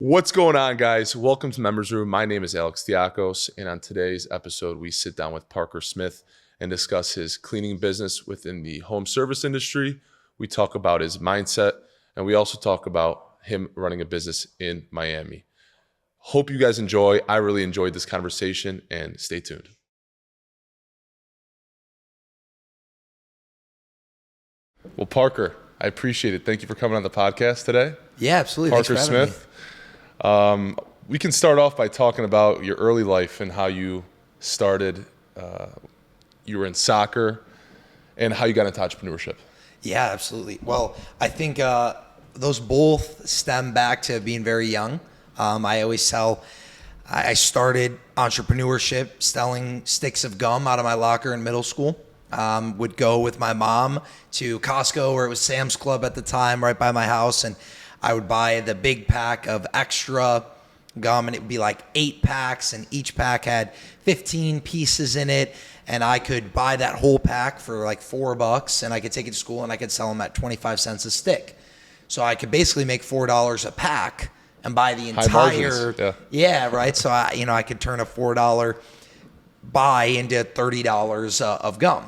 What's going on, guys? Welcome to Members Room. My name is Alex Diakos, and on today's episode, we sit down with Parker Smith and discuss his cleaning business within the home service industry. We talk about his mindset, and we also talk about him running a business in Miami. Hope you guys enjoy. I really enjoyed this conversation, and stay tuned. Well, Parker, I appreciate it. Thank you for coming on the podcast today. Yeah, absolutely. Parker Thanks for having Smith. We can start off by talking about your early life and how you started. You were in soccer and how you got into entrepreneurship. Yeah, absolutely. Well, I think those both stem back to being very young. I started entrepreneurship selling sticks of gum out of my locker in middle school. Would go with my mom to Costco, or it was Sam's Club at the time, right by my house, and I would buy the big pack of extra gum, and it would be like 8 packs, and each pack had 15 pieces in it, and I could buy that whole pack for like $4, and I could take it to school, and I could sell them at 25 cents a stick. So I could basically make $4 a pack and buy the entire, margins, yeah, right. So I could turn a $4 buy into $30 of gum,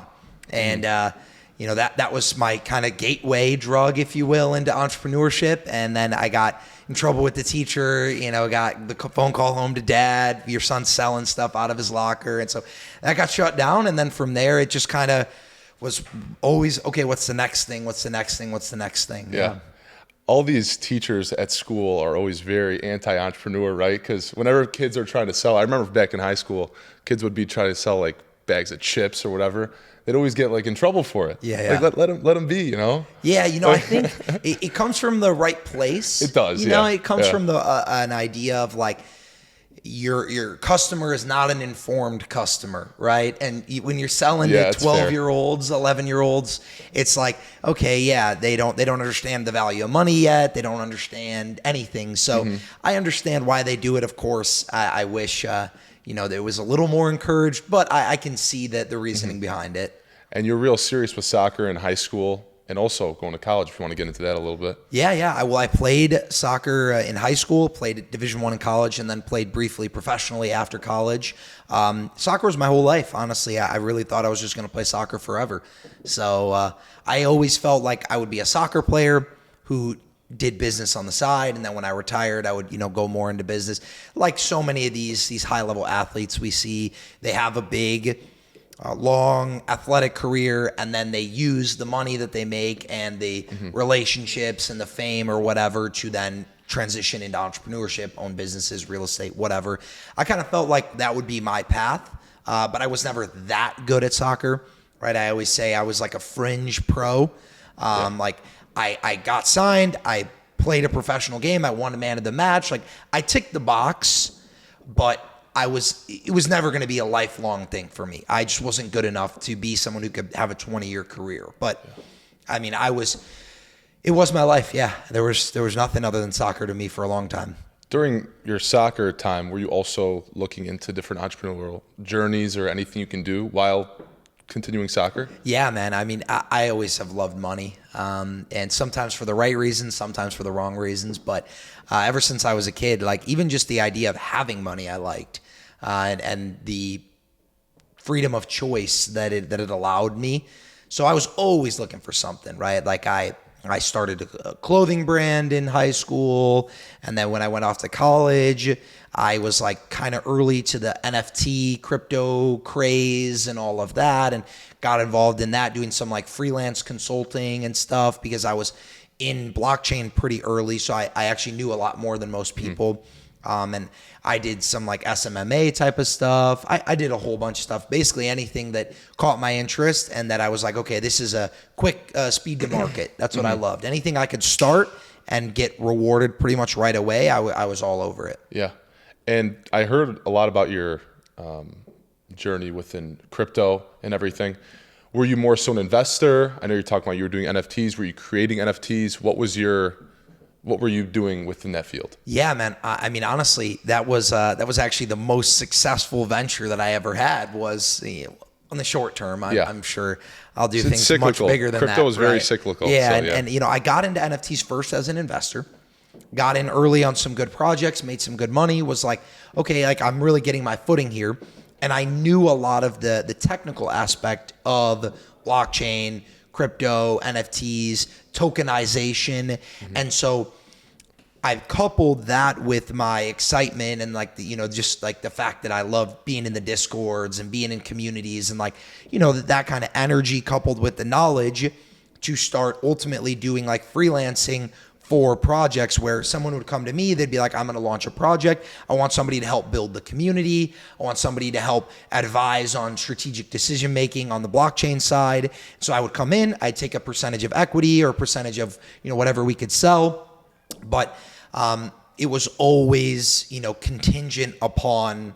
and that was my kind of gateway drug, if you will, into entrepreneurship. And then I got in trouble with the teacher, got the phone call home to dad, your son's selling stuff out of his locker. And so that got shut down. And then from there, it just kind of was always, okay, what's the next thing? What's the next thing? What's the next thing? Yeah. All these teachers at school are always very anti-entrepreneur, right? Because whenever kids are trying to sell, I remember back in high school, kids would be trying to sell like bags of chips or whatever. They'd always get like in trouble for it. Yeah. Like let them be, Yeah, I think it comes from the right place. It does. It comes from the an idea of like your customer is not an informed customer, right? And when you're selling to 12-year-olds, 11-year-olds, it's like, okay, yeah, they don't understand the value of money yet. They don't understand anything. So I understand why they do it. Of course, I wish there was a little more encouraged, but I can see that the reasoning behind it. And you're real serious with soccer in high school and also going to college, if you want to get into that a little bit. Yeah. I played soccer in high school, played at Division I in college, and then played briefly professionally after college. Soccer was my whole life, honestly. I really thought I was just going to play soccer forever. So I always felt like I would be a soccer player who did business on the side, and then when I retired, I would go more into business. Like so many of these high-level athletes we see, they have a big long athletic career, and then they use the money that they make and the relationships and the fame or whatever to then transition into entrepreneurship, own businesses, real estate, whatever. I kind of felt like that would be my path, but I was never that good at soccer, right? I always say I was like a fringe pro. Like I got signed, I played a professional game, I won a man of the match. Like I ticked the box, but it was never going to be a lifelong thing for me. I just wasn't good enough to be someone who could have a 20-year career. But I mean, it was my life. Yeah. There was nothing other than soccer to me for a long time. During your soccer time, were you also looking into different entrepreneurial journeys or anything you can do while continuing soccer? Yeah, man. I mean, I always have loved money, and sometimes for the right reasons, sometimes for the wrong reasons. But ever since I was a kid, like even just the idea of having money, I liked, and the freedom of choice that it allowed me. So I was always looking for something, right? Like I started a clothing brand in high school, and then when I went off to college, I was like kind of early to the NFT crypto craze and all of that, and got involved in that, doing some like freelance consulting and stuff because I was in blockchain pretty early. So I actually knew a lot more than most people. And I did some like SMMA type of stuff. I did a whole bunch of stuff, basically anything that caught my interest and that I was like, okay, this is a quick speed to market. That's what I loved. Anything I could start and get rewarded pretty much right away, I was all over it. Yeah. And I heard a lot about your journey within crypto and everything. Were you more so an investor? I know you're talking about you were doing NFTs. Were you creating NFTs? What were you doing within that field? Yeah, man. I mean, honestly, that was actually the most successful venture that I ever had. Was on the short term. I'm sure I'll do things cyclical. Much bigger than Crypto that. is very cyclical. Yeah, so, and I got into NFTs first as an investor. got in early on some good projects, made some good money, was like, okay, like I'm really getting my footing here. And I knew a lot of the technical aspect of blockchain, crypto, NFTs, tokenization. And so I've coupled that with my excitement and like the, just like the fact that I love being in the Discords and being in communities and like, that kind of energy coupled with the knowledge to start ultimately doing like freelancing for projects where someone would come to me, they'd be like, I'm going to launch a project. I want somebody to help build the community. I want somebody to help advise on strategic decision making on the blockchain side. So I would come in, I'd take a percentage of equity or a percentage of, whatever we could sell. But it was always, contingent upon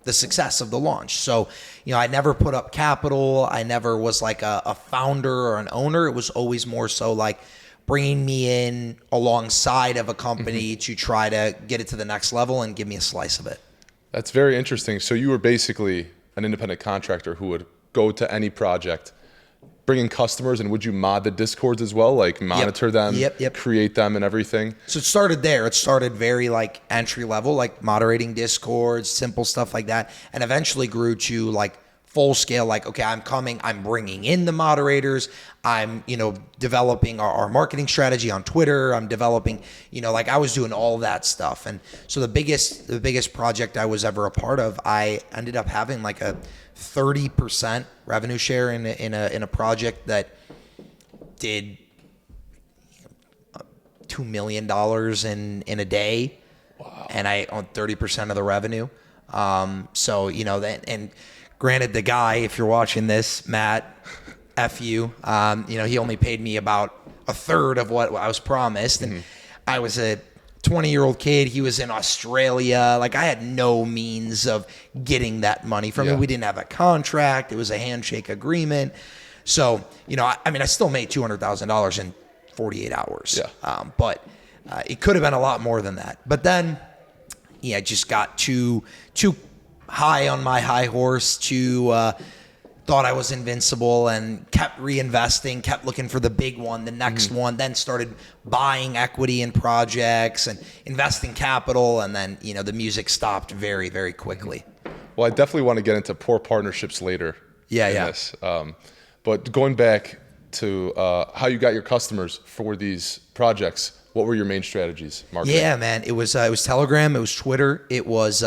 the success of the launch. So, I never put up capital. I never was like a founder or an owner. It was always more so like bringing me in alongside of a company to try to get it to the next level and give me a slice of it. That's very interesting. So you were basically an independent contractor who would go to any project, bring in customers, and would you mod the Discords as well? Like monitor them, create them and everything? So it started there. It started very like entry level, like moderating Discords, simple stuff like that. And eventually grew to like full scale, like, okay, I'm bringing in the moderators. I'm, developing our marketing strategy on Twitter. I'm developing, like I was doing all that stuff. And so the biggest project I was ever a part of, I ended up having like a 30% revenue share in a project that did $2 million in a day. Wow. And I owned 30% of the revenue. So, and granted, the guy, if you're watching this, Matt, F you, he only paid me about a third of what I was promised. And I was a 20-year-old kid. He was in Australia. Like I had no means of getting that money from him. We didn't have a contract. It was a handshake agreement. So, I still made $200,000 in 48 hours. Yeah. But it could have been a lot more than that. But then, I just got too high on my high horse thought I was invincible and kept reinvesting, kept looking for the big one, the next one, then started buying equity in projects and investing capital. And then, the music stopped very, very quickly. Well, I definitely want to get into poor partnerships later. Yeah. This. But going back to how you got your customers for these projects, what were your main strategies, marketing? Yeah, man. It was Telegram. It was Twitter. It was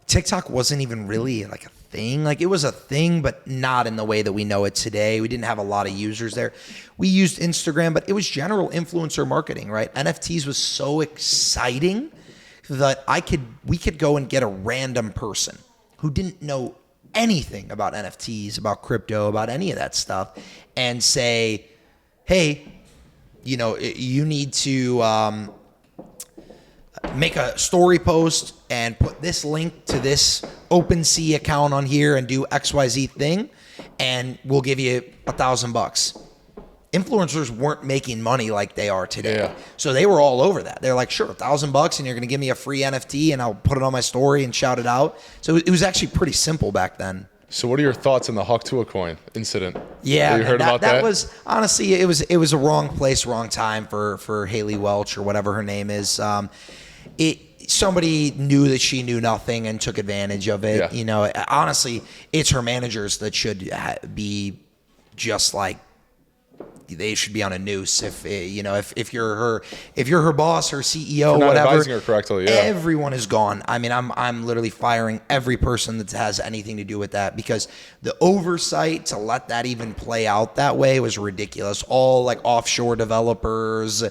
TikTok wasn't even really like a thing. Like it was a thing, but not in the way that we know it today. We didn't have a lot of users there. We used Instagram, but it was general influencer marketing, right? NFTs was so exciting that we could go and get a random person who didn't know anything about NFTs, about crypto, about any of that stuff, and say, hey, you need to make a story post and put this link to this OpenSea account on here and do XYZ thing, and we'll give you $1,000. Influencers weren't making money like they are today. Yeah. So they were all over that. They're like, sure, $1,000 and you're going to give me a free NFT and I'll put it on my story and shout it out. So it was actually pretty simple back then. So what are your thoughts on the Huck to a coin incident? Yeah, you heard about that? That was honestly, it was a wrong place, wrong time for Haley Welch or whatever her name is. Somebody knew that she knew nothing and took advantage of it. Yeah. Honestly, it's her managers that should be just like, they should be on a noose. If you're her boss, her CEO, for not whatever, advising her correctly, yeah. Everyone is gone. I mean, I'm literally firing every person that has anything to do with that, because the oversight to let that even play out that way was ridiculous. All like offshore developers,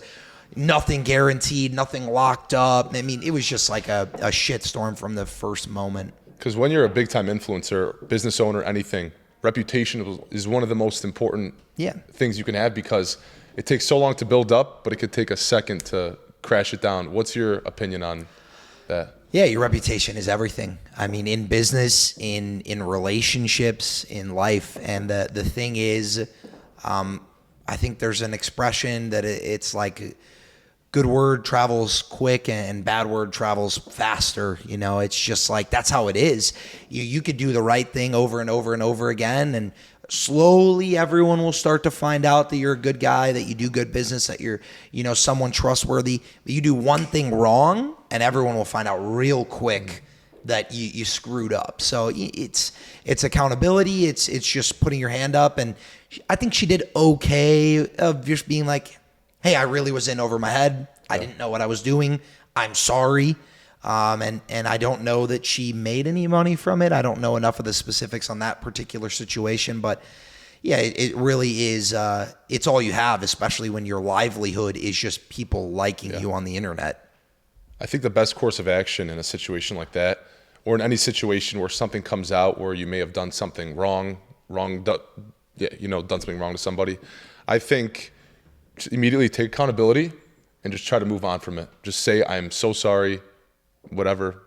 nothing guaranteed, nothing locked up. I mean, it was just like a shitstorm from the first moment. Because when you're a big time influencer, business owner, anything, reputation is one of the most important things you can have, because it takes so long to build up, but it could take a second to crash it down. What's your opinion on that? Yeah, your reputation is everything. I mean, in business, in relationships, in life. And the thing is, I think there's an expression that it's like good word travels quick and bad word travels faster. It's just like, that's how it is. You could do the right thing over and over and over again, and Slowly, everyone will start to find out that you're a good guy, that you do good business, that you're, someone trustworthy. But you do one thing wrong, and everyone will find out real quick that you screwed up. So it's accountability. It's just putting your hand up. And I think she did okay of just being like, hey, I really was in over my head. I didn't know what I was doing. I'm sorry. And I don't know that she made any money from it. I don't know enough of the specifics on that particular situation, but yeah, it really is. It's all you have, especially when your livelihood is just people liking you on the internet. I think the best course of action in a situation like that, or in any situation where something comes out where you may have done something done something wrong to somebody, I think just immediately take accountability and just try to move on from it. Just say, I'm so sorry. Whatever,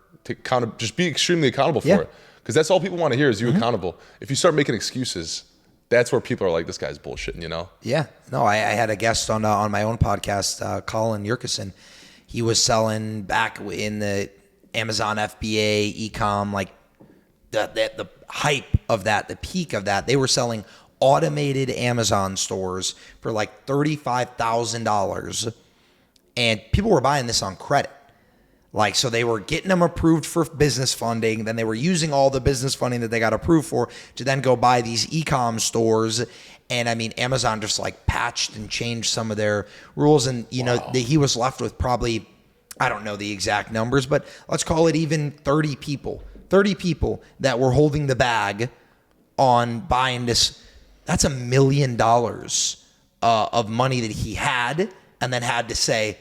just be extremely accountable for it, because that's all people want to hear is you accountable. If you start making excuses, that's where people are like, this guy's bullshitting, Yeah, no, I had a guest on my own podcast, Colin Yurkison. He was selling back in the Amazon FBA e-com, like the hype of that, the peak of that. They were selling automated Amazon stores for like $35,000, and people were buying this on credit. Like, so they were getting them approved for business funding. Then they were using all the business funding that they got approved for to then go buy these e-com stores. And I mean, Amazon just like patched and changed some of their rules. And, he was left with probably, I don't know the exact numbers, but let's call it even 30 people that were holding the bag on buying this. That's $1 million of money that he had, and then had to say,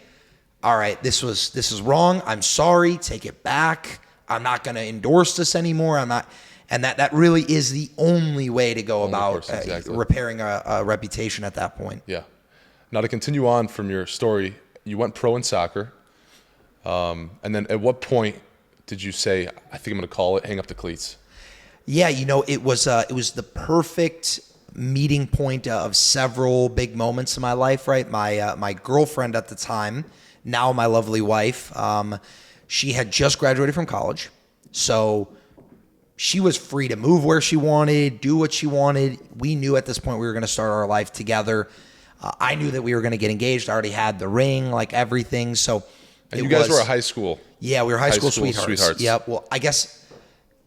all right, this is wrong. I'm sorry. Take it back. I'm not going to endorse this anymore. I'm not. And that really is the only way to go about repairing a reputation at that point. Yeah. Now, to continue on from your story, you went pro in soccer. And then at what point did you say, I think I'm going to call it, hang up the cleats? Yeah, it was the perfect meeting point of several big moments in my life, right? My girlfriend at the time, now my lovely wife, she had just graduated from college. So she was free to move where she wanted, do what she wanted. We knew at this point we were going to start our life together. I knew that we were going to get engaged. I already had the ring, like everything. So and you guys were a high school. Yeah, we were high school sweethearts. Yeah, well, I guess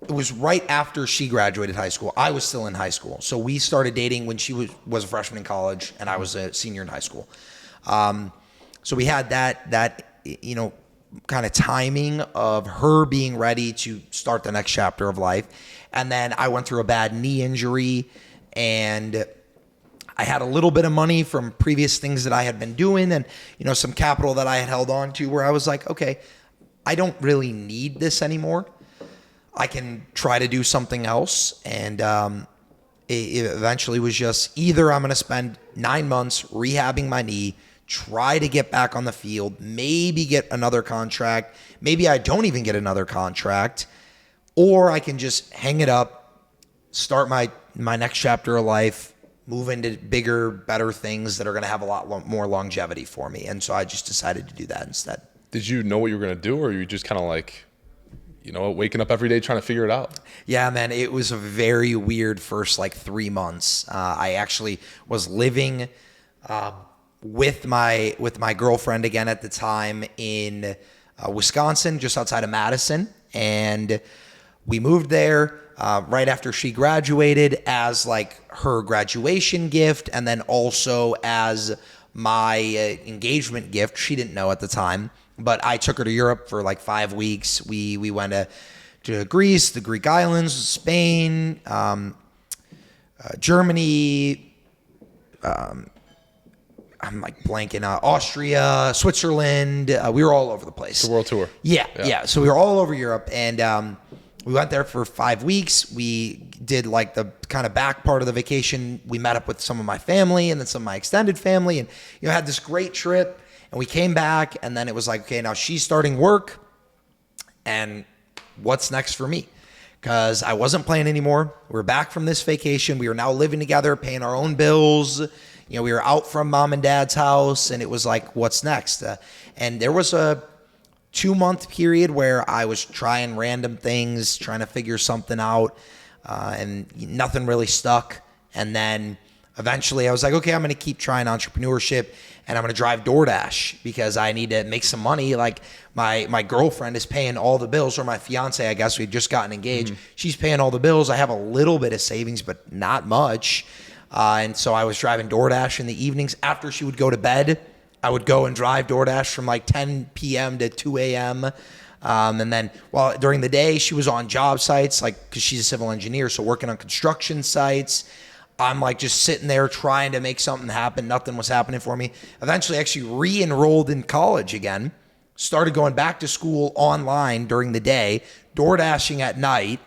it was right after she graduated high school. I was still in high school. So we started dating when she was a freshman in college and I was a senior in high school. So we had that kind of timing of her being ready to start the next chapter of life. And then I went through a bad knee injury, and I had a little bit of money from previous things that I had been doing, and some capital that I had held on to, where I was like, okay, I don't really need this anymore. I can try to do something else. And it eventually was just either I'm going to spend 9 months rehabbing my knee, try to get back on the field, maybe get another contract. Maybe I don't even get another contract, or I can just hang it up, start my next chapter of life, move into bigger, better things that are going to have a lot more longevity for me. And so I just decided to do that instead. Did you know what you were going to do, or were you just kind of like, waking up every day trying to figure it out? Yeah, man, it was a very weird first 3 months. I actually was living with my girlfriend again at the time in Wisconsin, just outside of Madison, and we moved there right after she graduated as her graduation gift, and then also as my engagement gift. She didn't know at the time, but I took her to Europe for 5 weeks. We went to Greece, the Greek islands, Spain, Germany. I'm blanking out. Austria, Switzerland. We were all over the place. The world tour. Yeah. So we were all over Europe, and we went there for 5 weeks. We did the kind of back part of the vacation. We met up with some of my family and then some of my extended family, and had this great trip. And we came back, and then it was okay, now she's starting work, and what's next for me? Because I wasn't playing anymore. We were back from this vacation. We were now living together, paying our own bills. We were out from mom and dad's house, and it was what's next? And there was a 2-month period where I was trying random things, trying to figure something out, and nothing really stuck. And then eventually I was like, okay, I'm going to keep trying entrepreneurship and I'm going to drive DoorDash because I need to make some money. Like my girlfriend is paying all the bills, or my fiance, I guess, we'd just gotten engaged. She's paying all the bills. I have a little bit of savings, but not much. And so I was driving DoorDash in the evenings after she would go to bed. I would go and drive DoorDash from like 10 p.m. to 2 a.m. And then during the day, she was on job sites, like, because she's a civil engineer, so working on construction sites. I'm like just sitting there trying to make something happen. Nothing was happening for me. Eventually, actually re-enrolled in college again. Started going back to school online during the day, DoorDashing at night.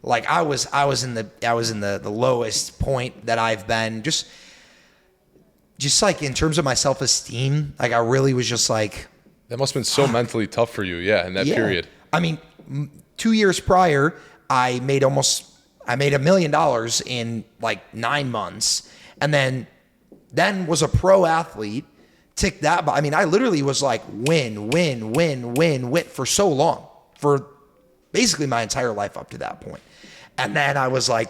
Like I was in the lowest point that I've been. Just like in terms of my self-esteem, like I really was just like. That must have been so mentally tough for you, in that period. I mean, 2 years prior, I made $1 million in like 9 months, and then was a pro athlete. Tick that, but I mean, I literally was like win for so long, for basically my entire life up to that point. And then I was like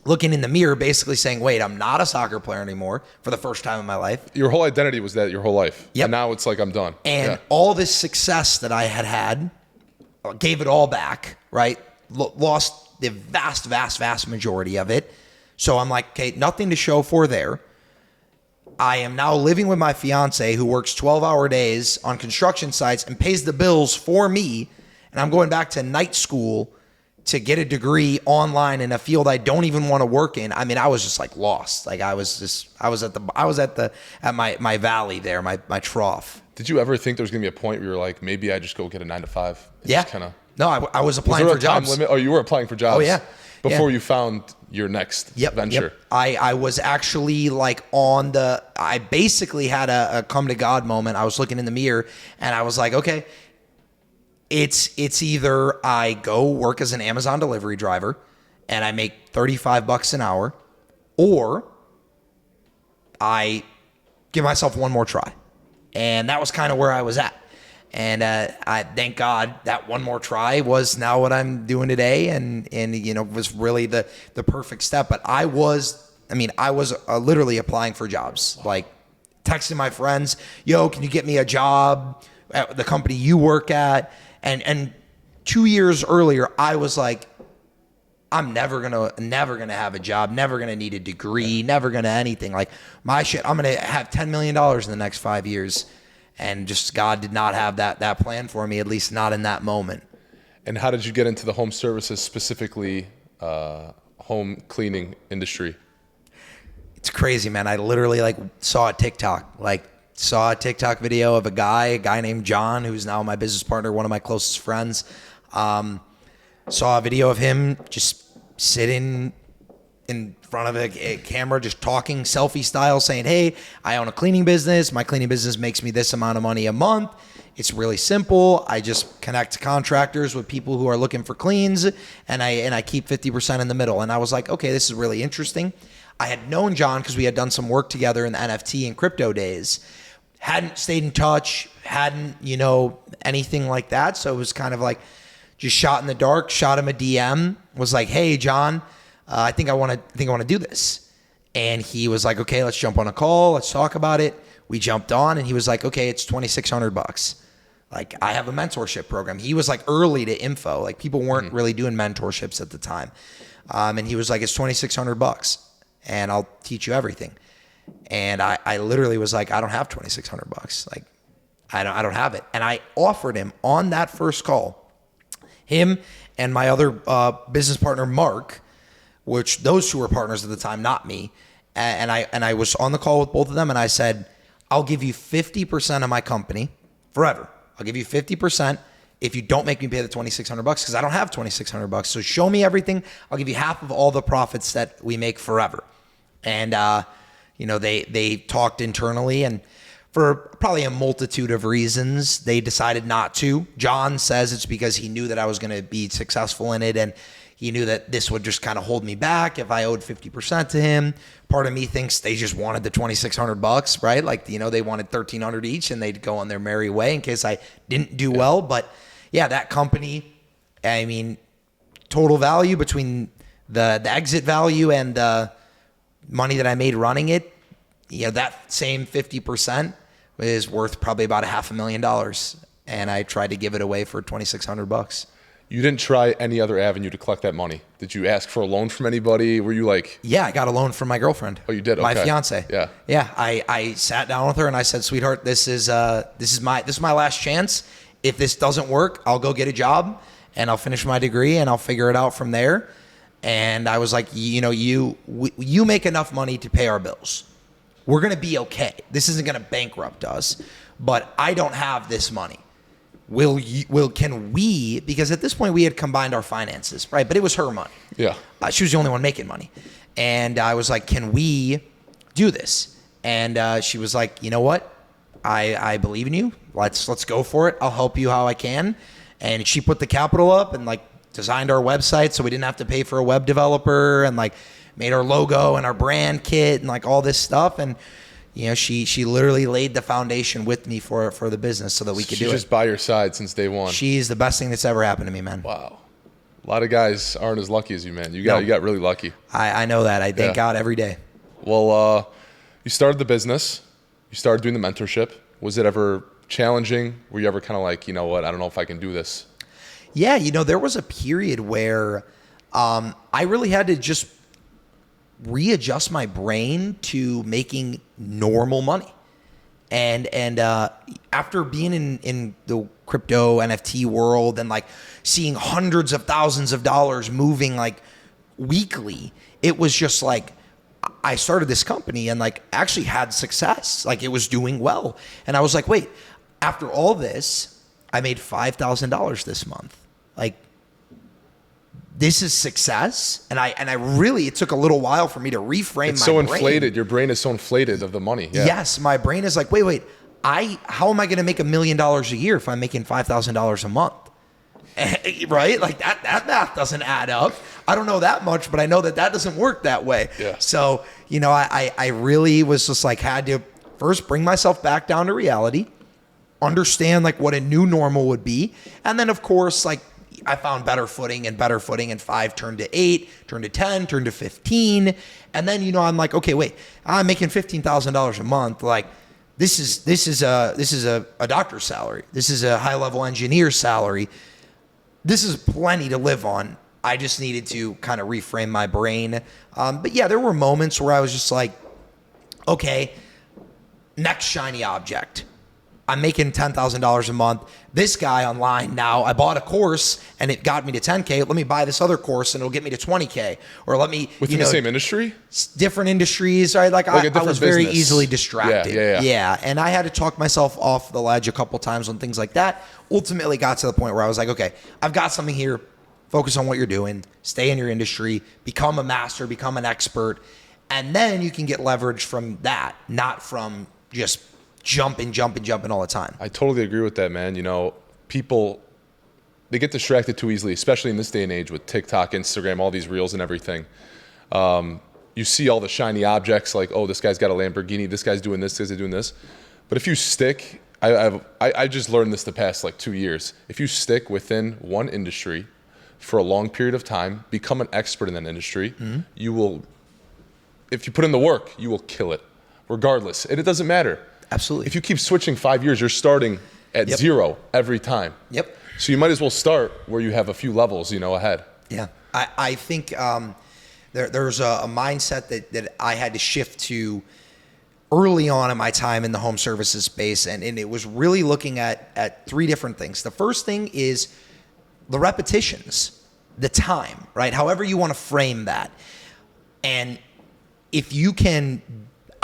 looking in the mirror, basically saying, wait, I'm not a soccer player anymore for the first time in my life. Your whole identity was that your whole life. Yep. And now it's like, I'm done. And all this success that I had gave it all back, right? Lost the vast majority of it. So I'm like, okay, nothing to show for there. I am now living with my fiance who works 12-hour days on construction sites and pays the bills for me. And I'm going back to night school to get a degree online in a field I don't even want to work in. I mean, I was just like lost. Like I was at my valley there, my trough. Did you ever think there was going to be a point where you're like, maybe I just go get a 9 to 5? Yeah. No, I was applying for jobs. Was there a time limit? Oh, you were applying for jobs. Oh yeah. Before you found your next venture. Yep. I was actually like I basically had a come to God moment. I was looking in the mirror and I was like, okay, it's either I go work as an Amazon delivery driver and I make $35 an hour, or I give myself one more try. And that was kind of where I was at. And I thank God that one more try was now what I'm doing today, and was really the perfect step. But I was literally applying for jobs, like texting my friends, "Yo, can you get me a job at the company you work at?" And 2 years earlier, I was like, I'm never gonna have a job, never gonna need a degree, never gonna anything. Like my shit, I'm gonna have $10 million in the next 5 years. And just God did not have that plan for me, at least not in that moment. And how did you get into the home services, specifically home cleaning industry? It's crazy, man. I literally saw a TikTok video of a guy named John, who's now my business partner, one of my closest friends. Saw a video of him just sitting in front of a camera, just talking selfie style, saying, "Hey, I own a cleaning business. My cleaning business makes me this amount of money a month. It's really simple. I just connect contractors with people who are looking for cleans, and I keep 50% in the middle." And I was like, okay, this is really interesting. I had known John because we had done some work together in the NFT and crypto days. Hadn't stayed in touch, hadn't, anything like that. So it was kind of like just shot in the dark, shot him a DM, was like, "Hey, John, I think I want to do this." And he was like, "Okay, let's jump on a call. Let's talk about it." We jumped on and he was like, "Okay, it's $2,600. Like I have a mentorship program." He was like early to info. Like people weren't really doing mentorships at the time. And he was like, "It's $2,600 and I'll teach you everything." And I literally was like, "I don't have $2,600. Like I don't have it." And I offered him on that first call, him and my other business partner, Mark, which those two were partners at the time, not me. And I was on the call with both of them and I said, "I'll give you 50% of my company forever. I'll give you 50% if you don't make me pay the $2,600 because I don't have $2,600. So show me everything. I'll give you half of all the profits that we make forever." And they talked internally, and for probably a multitude of reasons, they decided not to. John says it's because he knew that I was going to be successful in it, and he knew that this would just kind of hold me back if I owed 50% to him. Part of me thinks they just wanted the $2,600, right? Like, they wanted $1,300 each and they'd go on their merry way in case I didn't do well. But yeah, that company, I mean, total value between the exit value and the money that I made running it, that same 50% is worth probably about $500,000. And I tried to give it away for $2,600. You didn't try any other avenue to collect that money. Did you ask for a loan from anybody? Were you like... Yeah, I got a loan from my girlfriend. Oh, you did? Okay. My fiance. Yeah. Yeah, I sat down with her and I said, sweetheart, this is my last chance. If this doesn't work, I'll go get a job and I'll finish my degree and I'll figure it out from there. And I was like, you make enough money to pay our bills. We're going to be okay. This isn't going to bankrupt us, but I don't have this money. Can we, because at this point we had combined our finances, right? But it was her money. Yeah. She was the only one making money. And I was like, can we do this? And she was like, you know what? I believe in you. Let's go for it. I'll help you how I can. And she put the capital up and like designed our website so we didn't have to pay for a web developer, and like made our logo and our brand kit and like all this stuff. And she literally laid the foundation with me for the business so that we could do it. She's just by your side since day one. She's the best thing that's ever happened to me, man. Wow. A lot of guys aren't as lucky as you, man. You got really lucky. I know that. I thank God every day. Well, you started the business. You started doing the mentorship. Was it ever challenging? Were you ever kind of like, you know what, I don't know if I can do this? Yeah, there was a period where I really had to just readjust my brain to making normal money. And after being in the crypto NFT world and like seeing hundreds of thousands of dollars moving like weekly, it was just like, I started this company and like actually had success. Like it was doing well. And I was like, wait, after all this, I made $5,000 this month. Like, this is success. And I really, it took a little while for me to reframe it's my so brain. inflated. Your brain is so inflated of the money. Yeah. Yes, my brain is like, wait, how am I going to make $1 million a year if I'm making $5,000 a month? Right? Like that math doesn't add up. I don't know that much, but I know that doesn't work that way. Yeah. So, I really was just like, had to first bring myself back down to reality, understand like what a new normal would be. And then of course, like I found better footing, and 5 turned to 8, turned to 10, turned to 15. And then, I'm like, okay, wait, I'm making $15,000 a month. Like this is a doctor's salary. This is a high level engineer's salary. This is plenty to live on. I just needed to kind of reframe my brain. But yeah, there were moments where I was just like, okay, next shiny object. I'm making $10,000 a month. This guy online now, I bought a course and it got me to 10K. Let me buy this other course and it'll get me to 20K. Or let me, within the same industry? Different industries. Right? Like I was very business. easily distracted. Yeah. And I had to talk myself off the ledge a couple times on things like that. Ultimately got to the point where I was like, okay, I've got something here. Focus on what you're doing. Stay in your industry. Become a master. Become an expert. And then you can get leverage from that, not from just jumping all the time. I totally agree with that, man. People, they get distracted too easily, especially in this day and age with TikTok, Instagram, all these reels and everything. You see all the shiny objects like, oh, this guy's got a Lamborghini, this guy's doing this doing this. But if you stick, I just learned this the past like 2 years. If you stick within one industry for a long period of time, become an expert in that industry, you will, if you put in the work, you will kill it regardless. And it doesn't matter. Absolutely. If you keep switching 5 years, you're starting at zero every time. Yep. So you might as well start where you have a few levels, ahead. Yeah. I think there's a mindset that I had to shift to early on in my time in the home services space. And it was really looking at 3 different things. The first thing is the repetitions, the time, right? However you want to frame that. And if you can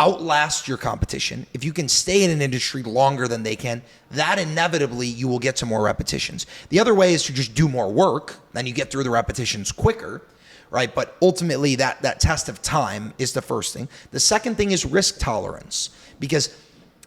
outlast your competition, if you can stay in an industry longer than they can, that inevitably you will get to more repetitions. The other way is to just do more work, then you get through the repetitions quicker, right? But ultimately that test of time is the first thing. The second thing is risk tolerance, because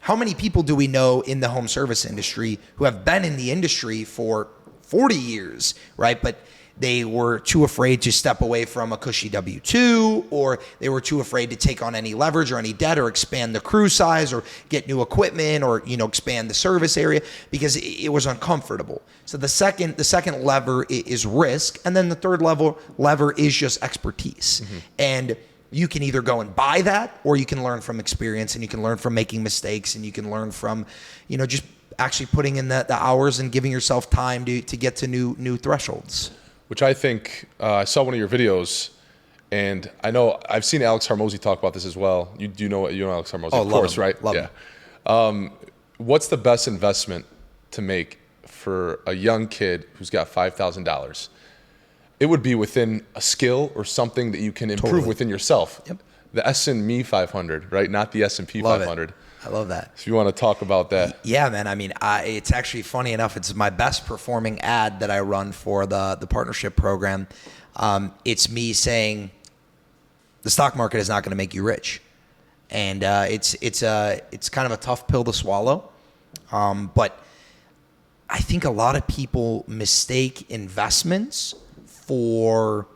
how many people do we know in the home service industry who have been in the industry for 40 years, right? But they were too afraid to step away from a cushy W-2, or they were too afraid to take on any leverage or any debt or expand the crew size or get new equipment or, expand the service area because it was uncomfortable. So the second lever is risk. And then the third lever is just expertise. And You can either go and buy that, or you can learn from experience, and you can learn from making mistakes, and you can learn from, just actually putting in the hours and giving yourself time to get to new thresholds. Which I think, I saw one of your videos, and I know I've seen Alex Hormozi talk about this as well. You know Alex Hormozi, of course, him. right? Love him. What's the best investment to make for a young kid who's got $5,000? It would be within a skill or something that you can improve within yourself. Yep. The S&Me 500, right? Not the S&P 500. I love that. So you want to talk about that? Yeah, man. I mean, it's actually funny enough. It's my best performing ad that I run for the partnership program. It's me saying the stock market is not going to make you rich, and it's kind of a tough pill to swallow. But I think a lot of people mistake investments for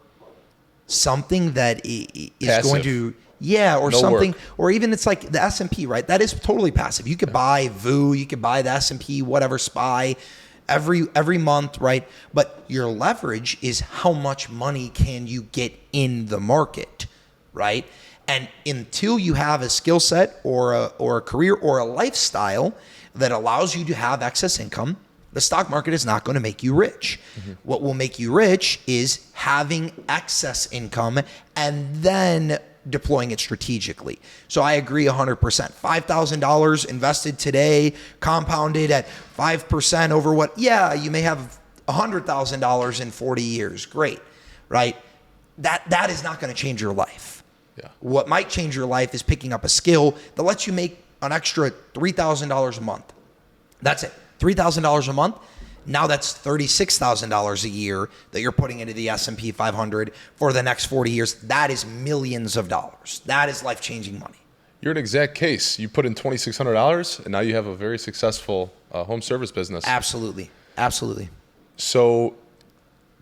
something that is Passive. going to, or No something, work. or even it's like the S&P, right? That is totally passive. You could buy VU, you could buy the S&P, whatever, SPY, every month, right? But your leverage is how much money can you get in the market, right? And until you have a skill set or a career or a lifestyle that allows you to have excess income, the stock market is not going to make you rich. Mm-hmm. What will make you rich is having excess income and then deploying it strategically. So I agree 100%. $5,000 invested today, compounded at 5% over what? Yeah, you may have $100,000 in 40 years. Great, right? That is not going to change your life. Yeah. What might change your life is picking up a skill that lets you make an extra $3,000 a month. That's it. $3,000 a month. Now that's $36,000 a year that you're putting into the S&P 500 for the next 40 years. That is millions of dollars. That is life-changing money. You're an exact case. You put in $2,600, and now you have a very successful home service business. Absolutely. Absolutely. So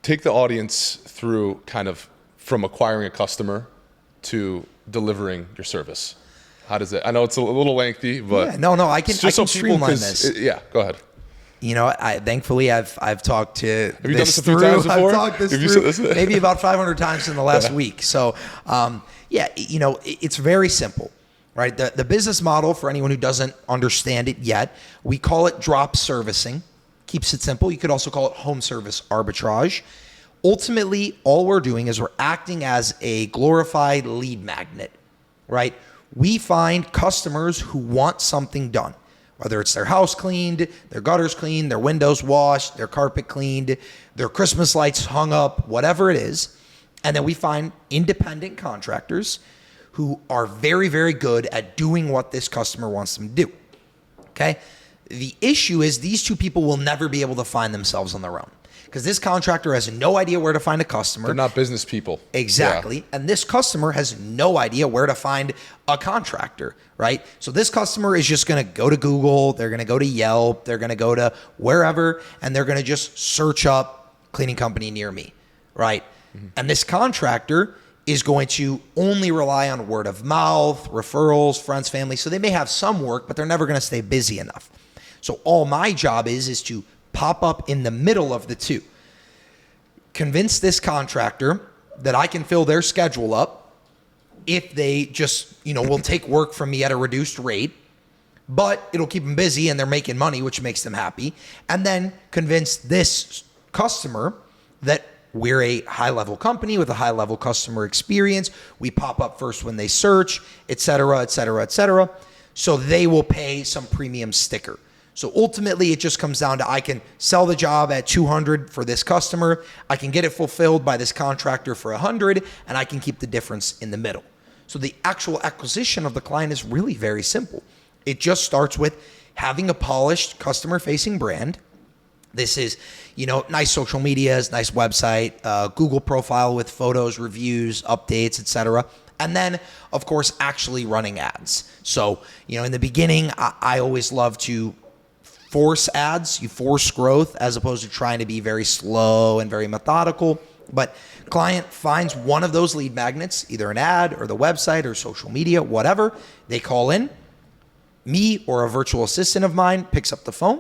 take the audience through kind of from acquiring a customer to delivering your service. How does it? I know it's a little lengthy, but no, I can streamline this. Go ahead. Thankfully I've talked to. Have you done this a few times before? I've talked this through maybe about 500 times in the last week. So, it's very simple, right? The business model, for anyone who doesn't understand it yet, we call it drop servicing. Keeps it simple. You could also call it home service arbitrage. Ultimately, all we're doing is we're acting as a glorified lead magnet, right? We find customers who want something done, whether it's their house cleaned, their gutters cleaned, their windows washed, their carpet cleaned, their Christmas lights hung up, whatever it is. And then we find independent contractors who are very, very good at doing what this customer wants them to do, okay? The issue is these two people will never be able to find themselves on their own, because this contractor has no idea where to find a customer. They're not business people. Exactly. Yeah. And this customer has no idea where to find a contractor, right? So this customer is just going to go to Google. They're going to go to Yelp. They're going to go to wherever, and they're going to just search up cleaning company near me, right? Mm-hmm. And this contractor is going to only rely on word of mouth, referrals, friends, family. So they may have some work, but they're never going to stay busy enough. So all my job is to pop up in the middle of the two. Convince this contractor that I can fill their schedule up if they just, will take work from me at a reduced rate, but it'll keep them busy and they're making money, which makes them happy. And then convince this customer that we're a high-level company with a high-level customer experience. We pop up first when they search, et cetera, et cetera, et cetera. So they will pay some premium sticker. So ultimately, it just comes down to I can sell the job at $200 for this customer. I can get it fulfilled by this contractor for $100, and I can keep the difference in the middle. So the actual acquisition of the client is really very simple. It just starts with having a polished customer-facing brand. This is, nice social medias, nice website, Google profile with photos, reviews, updates, etc. And then, of course, actually running ads. So, in the beginning, I always love to force ads. You force growth as opposed to trying to be very slow and very methodical. But client finds one of those lead magnets, either an ad or the website or social media, whatever. They call in. Me or a virtual assistant of mine picks up the phone.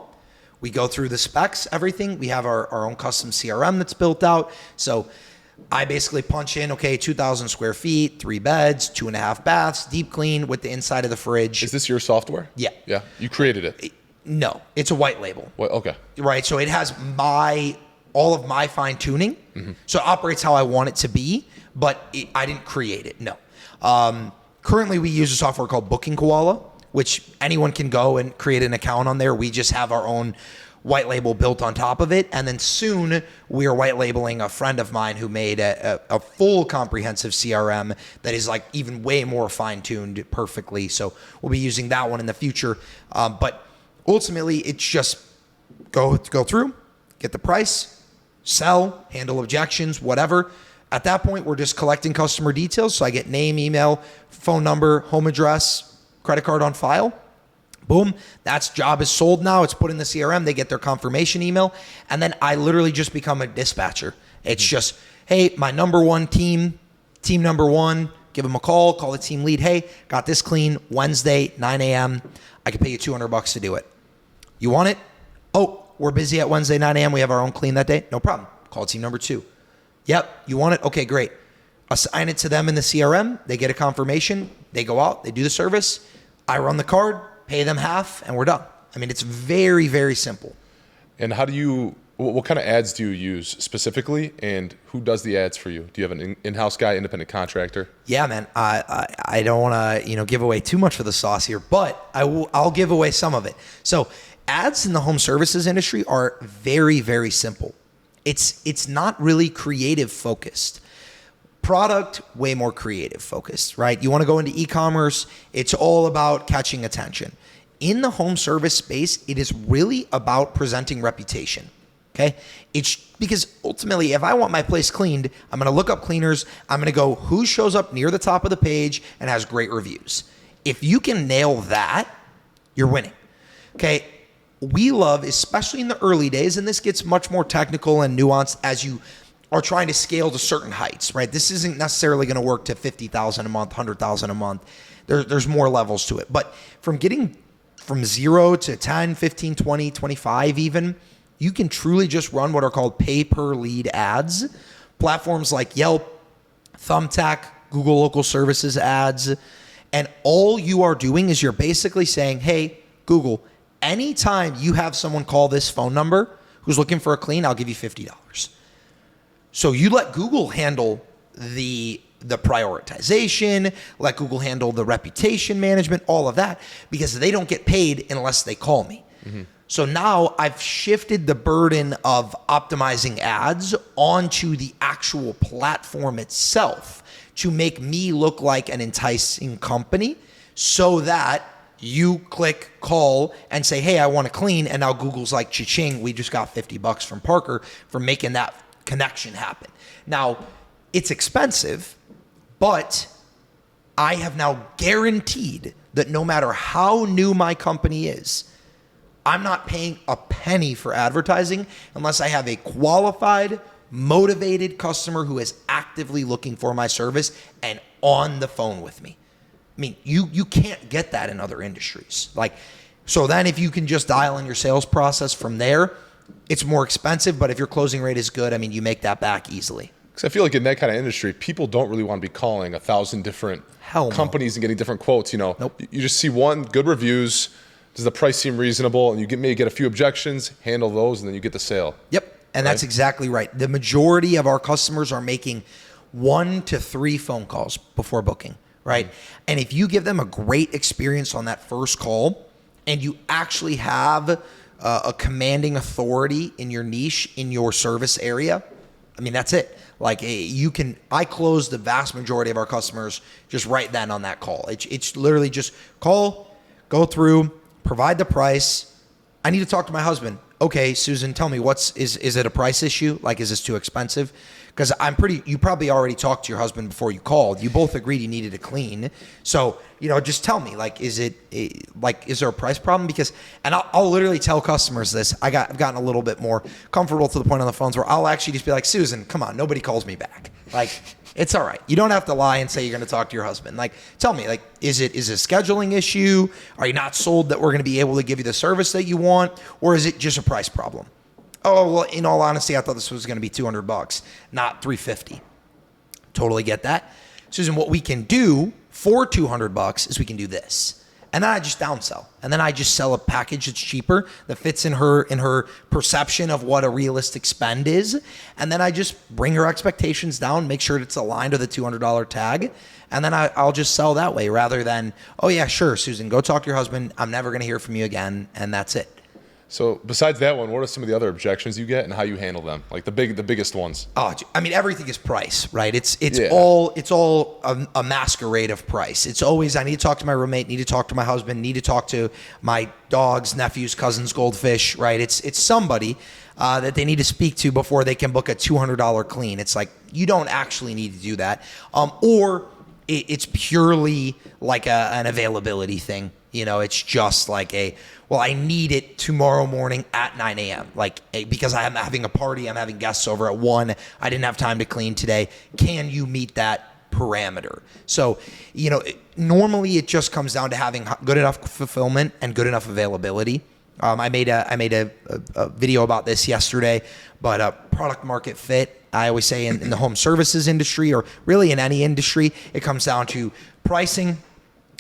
We go through the specs, everything. We have our own custom CRM that's built out. So I basically punch in, okay, 2,000 square feet, 3 beds, 2.5 baths, deep clean with the inside of the fridge. Is this your software? Yeah. Yeah. You created it. No, it's a white label. What? Okay. Right. So it has all of my fine tuning. So it operates how I want it to be, but I didn't create it. No. Currently, we use a software called Booking Koala, which anyone can go and create an account on there. We just have our own white label built on top of it. And then soon we are white labeling a friend of mine who made a full comprehensive CRM that is like even way more fine tuned perfectly. So we'll be using that one in the future. But ultimately it's just go through, get the price, sell, handle objections, whatever. At that point, we're just collecting customer details. So I get name, email, phone number, home address, credit card on file. Boom, that's job is sold now. It's put in the CRM. They get their confirmation email. And then I literally just become a dispatcher. It's just, hey, my number one team number one, give them a call the team lead. Hey, got this clean Wednesday, 9 a.m. I can pay you $200 to do it. You want it? Oh, we're busy at Wednesday, 9 a.m. We have our own clean that day. No problem. Call team number 2. Yep, you want it? Okay, great. Assign it to them in the CRM. They get a confirmation. They go out. They do the service. I run the card, pay them half, and we're done. I mean, it's very, very simple. And what kind of ads do you use specifically, and who does the ads for you? Do you have an in-house guy, independent contractor? Yeah, man. I don't want to give away too much of the sauce here, but I'll give away some of it. So ads in the home services industry are very, very simple. It's not really creative focused. Product, way more creative focused, right? You want to go into e-commerce, it's all about catching attention. In the home service space, it is really about presenting reputation, okay? It's because ultimately, if I want my place cleaned, I'm going to look up cleaners. I'm going to go who shows up near the top of the page and has great reviews. If you can nail that, you're winning, okay? We love, especially in the early days, and this gets much more technical and nuanced as you are trying to scale to certain heights, right? This isn't necessarily going to work to 50,000 a month, 100,000 a month. There's more levels to it. But from getting from 0 to 10, 15, 20, 25 even, you can truly just run what are called pay-per-lead ads. Platforms like Yelp, Thumbtack, Google Local Services ads. And all you are doing is you're basically saying, hey, Google, anytime you have someone call this phone number who's looking for a clean, I'll give you $50. So you let Google handle the prioritization, let Google handle the reputation management, all of that, because they don't get paid unless they call me. Mm-hmm. So now I've shifted the burden of optimizing ads onto the actual platform itself to make me look like an enticing company so that you click, call, and say, hey, I want to clean. And now Google's like, cha-ching, we just got $50 from Parker for making that connection happen. Now, it's expensive, but I have now guaranteed that no matter how new my company is, I'm not paying a penny for advertising unless I have a qualified, motivated customer who is actively looking for my service and on the phone with me. I mean, you can't get that in other industries. So then if you can just dial in your sales process from there, it's more expensive, but if your closing rate is good, I mean, you make that back easily. Because I feel like in that kind of industry, people don't really want to be calling 1,000 different companies and getting different quotes. Nope. You just see one, good reviews. Does the price seem reasonable? And you maybe get a few objections, handle those, and then you get the sale. Yep. And that's exactly right. The majority of our customers are making 1 to 3 phone calls before booking, right? Mm-hmm. And if you give them a great experience on that first call and you actually have a commanding authority in your niche, in your service area, I mean, that's it. I close the vast majority of our customers just right then on that call. It's literally just call, go through, provide the price. I need to talk to my husband. Okay, Susan, tell me is it a price issue? Is this too expensive? Because you probably already talked to your husband before you called. You both agreed you needed to clean. So, just tell me, is there a price problem? And I'll literally tell customers this. I've gotten a little bit more comfortable to the point on the phones where I'll actually just be like, Susan, come on, nobody calls me back. It's all right. You don't have to lie and say you're going to talk to your husband. Tell me, is it a scheduling issue? Are you not sold that we're going to be able to give you the service that you want? Or is it just a price problem? Oh, well, in all honesty, I thought this was going to be $200, not $350. Totally get that. Susan, what we can do for $200 is we can do this. And then I just downsell. And then I just sell a package that's cheaper, that fits in her perception of what a realistic spend is. And then I just bring her expectations down, make sure it's aligned to the $200 tag. And then I'll just sell that way rather than, oh yeah, sure, Susan, go talk to your husband. I'm never going to hear from you again. And that's it. So besides that one, what are some of the other objections you get and how you handle them? Like the biggest ones. Oh, I mean, everything is price, right? It's Yeah. all a masquerade of price. It's always, I need to talk to my roommate, need to talk to my husband, need to talk to my dogs, nephews, cousins, goldfish, right? It's somebody that they need to speak to before they can book a $200 clean. It's like, you don't actually need to do that. Or it's purely like an availability thing. You know, it's just like I need it tomorrow morning at 9 a.m. Because I'm having a party, I'm having guests over at 1. I didn't have time to clean today. Can you meet that parameter? So, normally it just comes down to having good enough fulfillment and good enough availability. I made a video about this yesterday, but product market fit, I always say in the home services industry, or really in any industry, it comes down to pricing.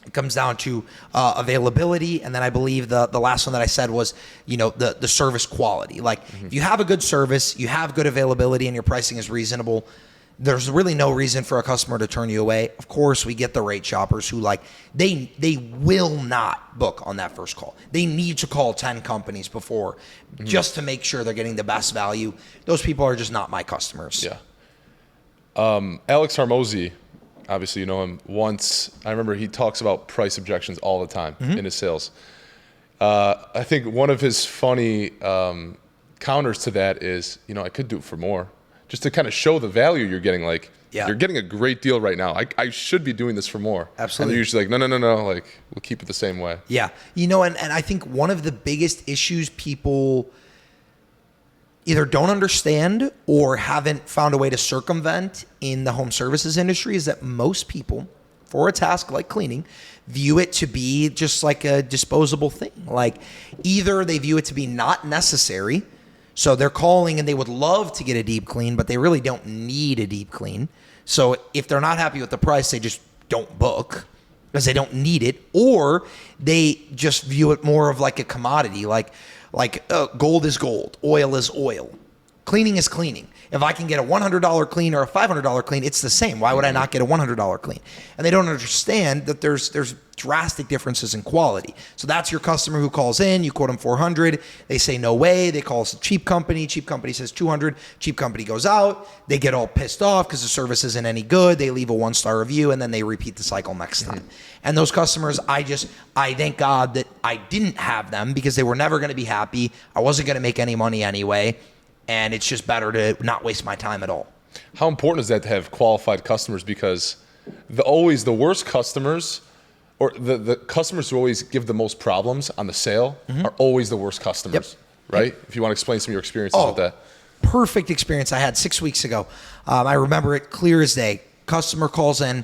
It comes down to availability, and then I believe the last one that I said was, the service quality. Like, if you have a good service, you have good availability, and your pricing is reasonable, there's really no reason for a customer to turn you away. Of course, we get the rate shoppers who they will not book on that first call. They need to call 10 companies before just to make sure they're getting the best value. Those people are just not my customers. Yeah. Alex Harmozy, obviously you know him. Once, I remember he talks about price objections all the time in his sales. I think one of his funny counters to that is, I could do it for more, just to kind of show the value you're getting. Like, you're getting a great deal right now. I should be doing this for more. Absolutely. And they're usually like, no, like, we'll keep it the same way. Yeah. And I think one of the biggest issues people either don't understand or haven't found a way to circumvent in the home services industry is that most people, for a task like cleaning, view it to be just like a disposable thing. Like, either they view it to be not necessary, so they're calling and they would love to get a deep clean, but they really don't need a deep clean. So if they're not happy with the price, they just don't book because they don't need it, or they just view it more of like a commodity, like gold is gold, oil is oil. Cleaning is cleaning. If I can get a $100 clean or a $500 clean, it's the same. Why would I not get a $100 clean? And they don't understand that there's drastic differences in quality. So that's your customer who calls in, you quote them $400, they say no way, they call us a cheap company says $200, cheap company goes out, they get all pissed off because the service isn't any good, they leave a 1-star review, and then they repeat the cycle next time. And those customers, I thank God that I didn't have them, because they were never going to be happy. I wasn't going to make any money anyway, and it's just better to not waste my time at all. How important is that to have qualified customers? Because always the worst customers, or the customers who always give the most problems on the sale, are always the worst customers, right? Yep. If you want to explain some of your experiences with that. Perfect experience I had 6 weeks ago. I remember it clear as day. Customer calls in.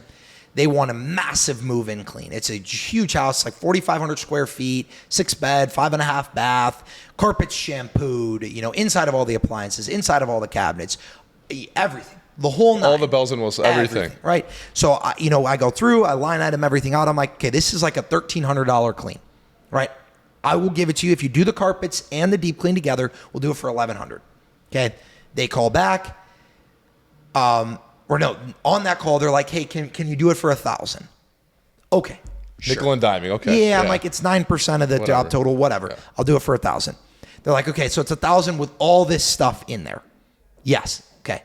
They want a massive move-in clean. It's a huge house, like 4,500 square feet, 6-bed, 5.5 bath, carpets shampooed, inside of all the appliances, inside of all the cabinets, everything, the whole nine. All the bells and whistles, everything. Right? So, I go through, I line item everything out. I'm like, okay, this is like a $1,300 clean, right? I will give it to you. If you do the carpets and the deep clean together, we'll do it for $1,100. Okay? They call back. Or no, on that call, they're like, hey, can you do it for $1,000? Okay. Sure. Nickel and diming, okay. Yeah, I'm like, it's 9% of the job total, whatever. Yeah. I'll do it for $1,000. They're like, okay, so it's $1,000 with all this stuff in there. Yes. Okay.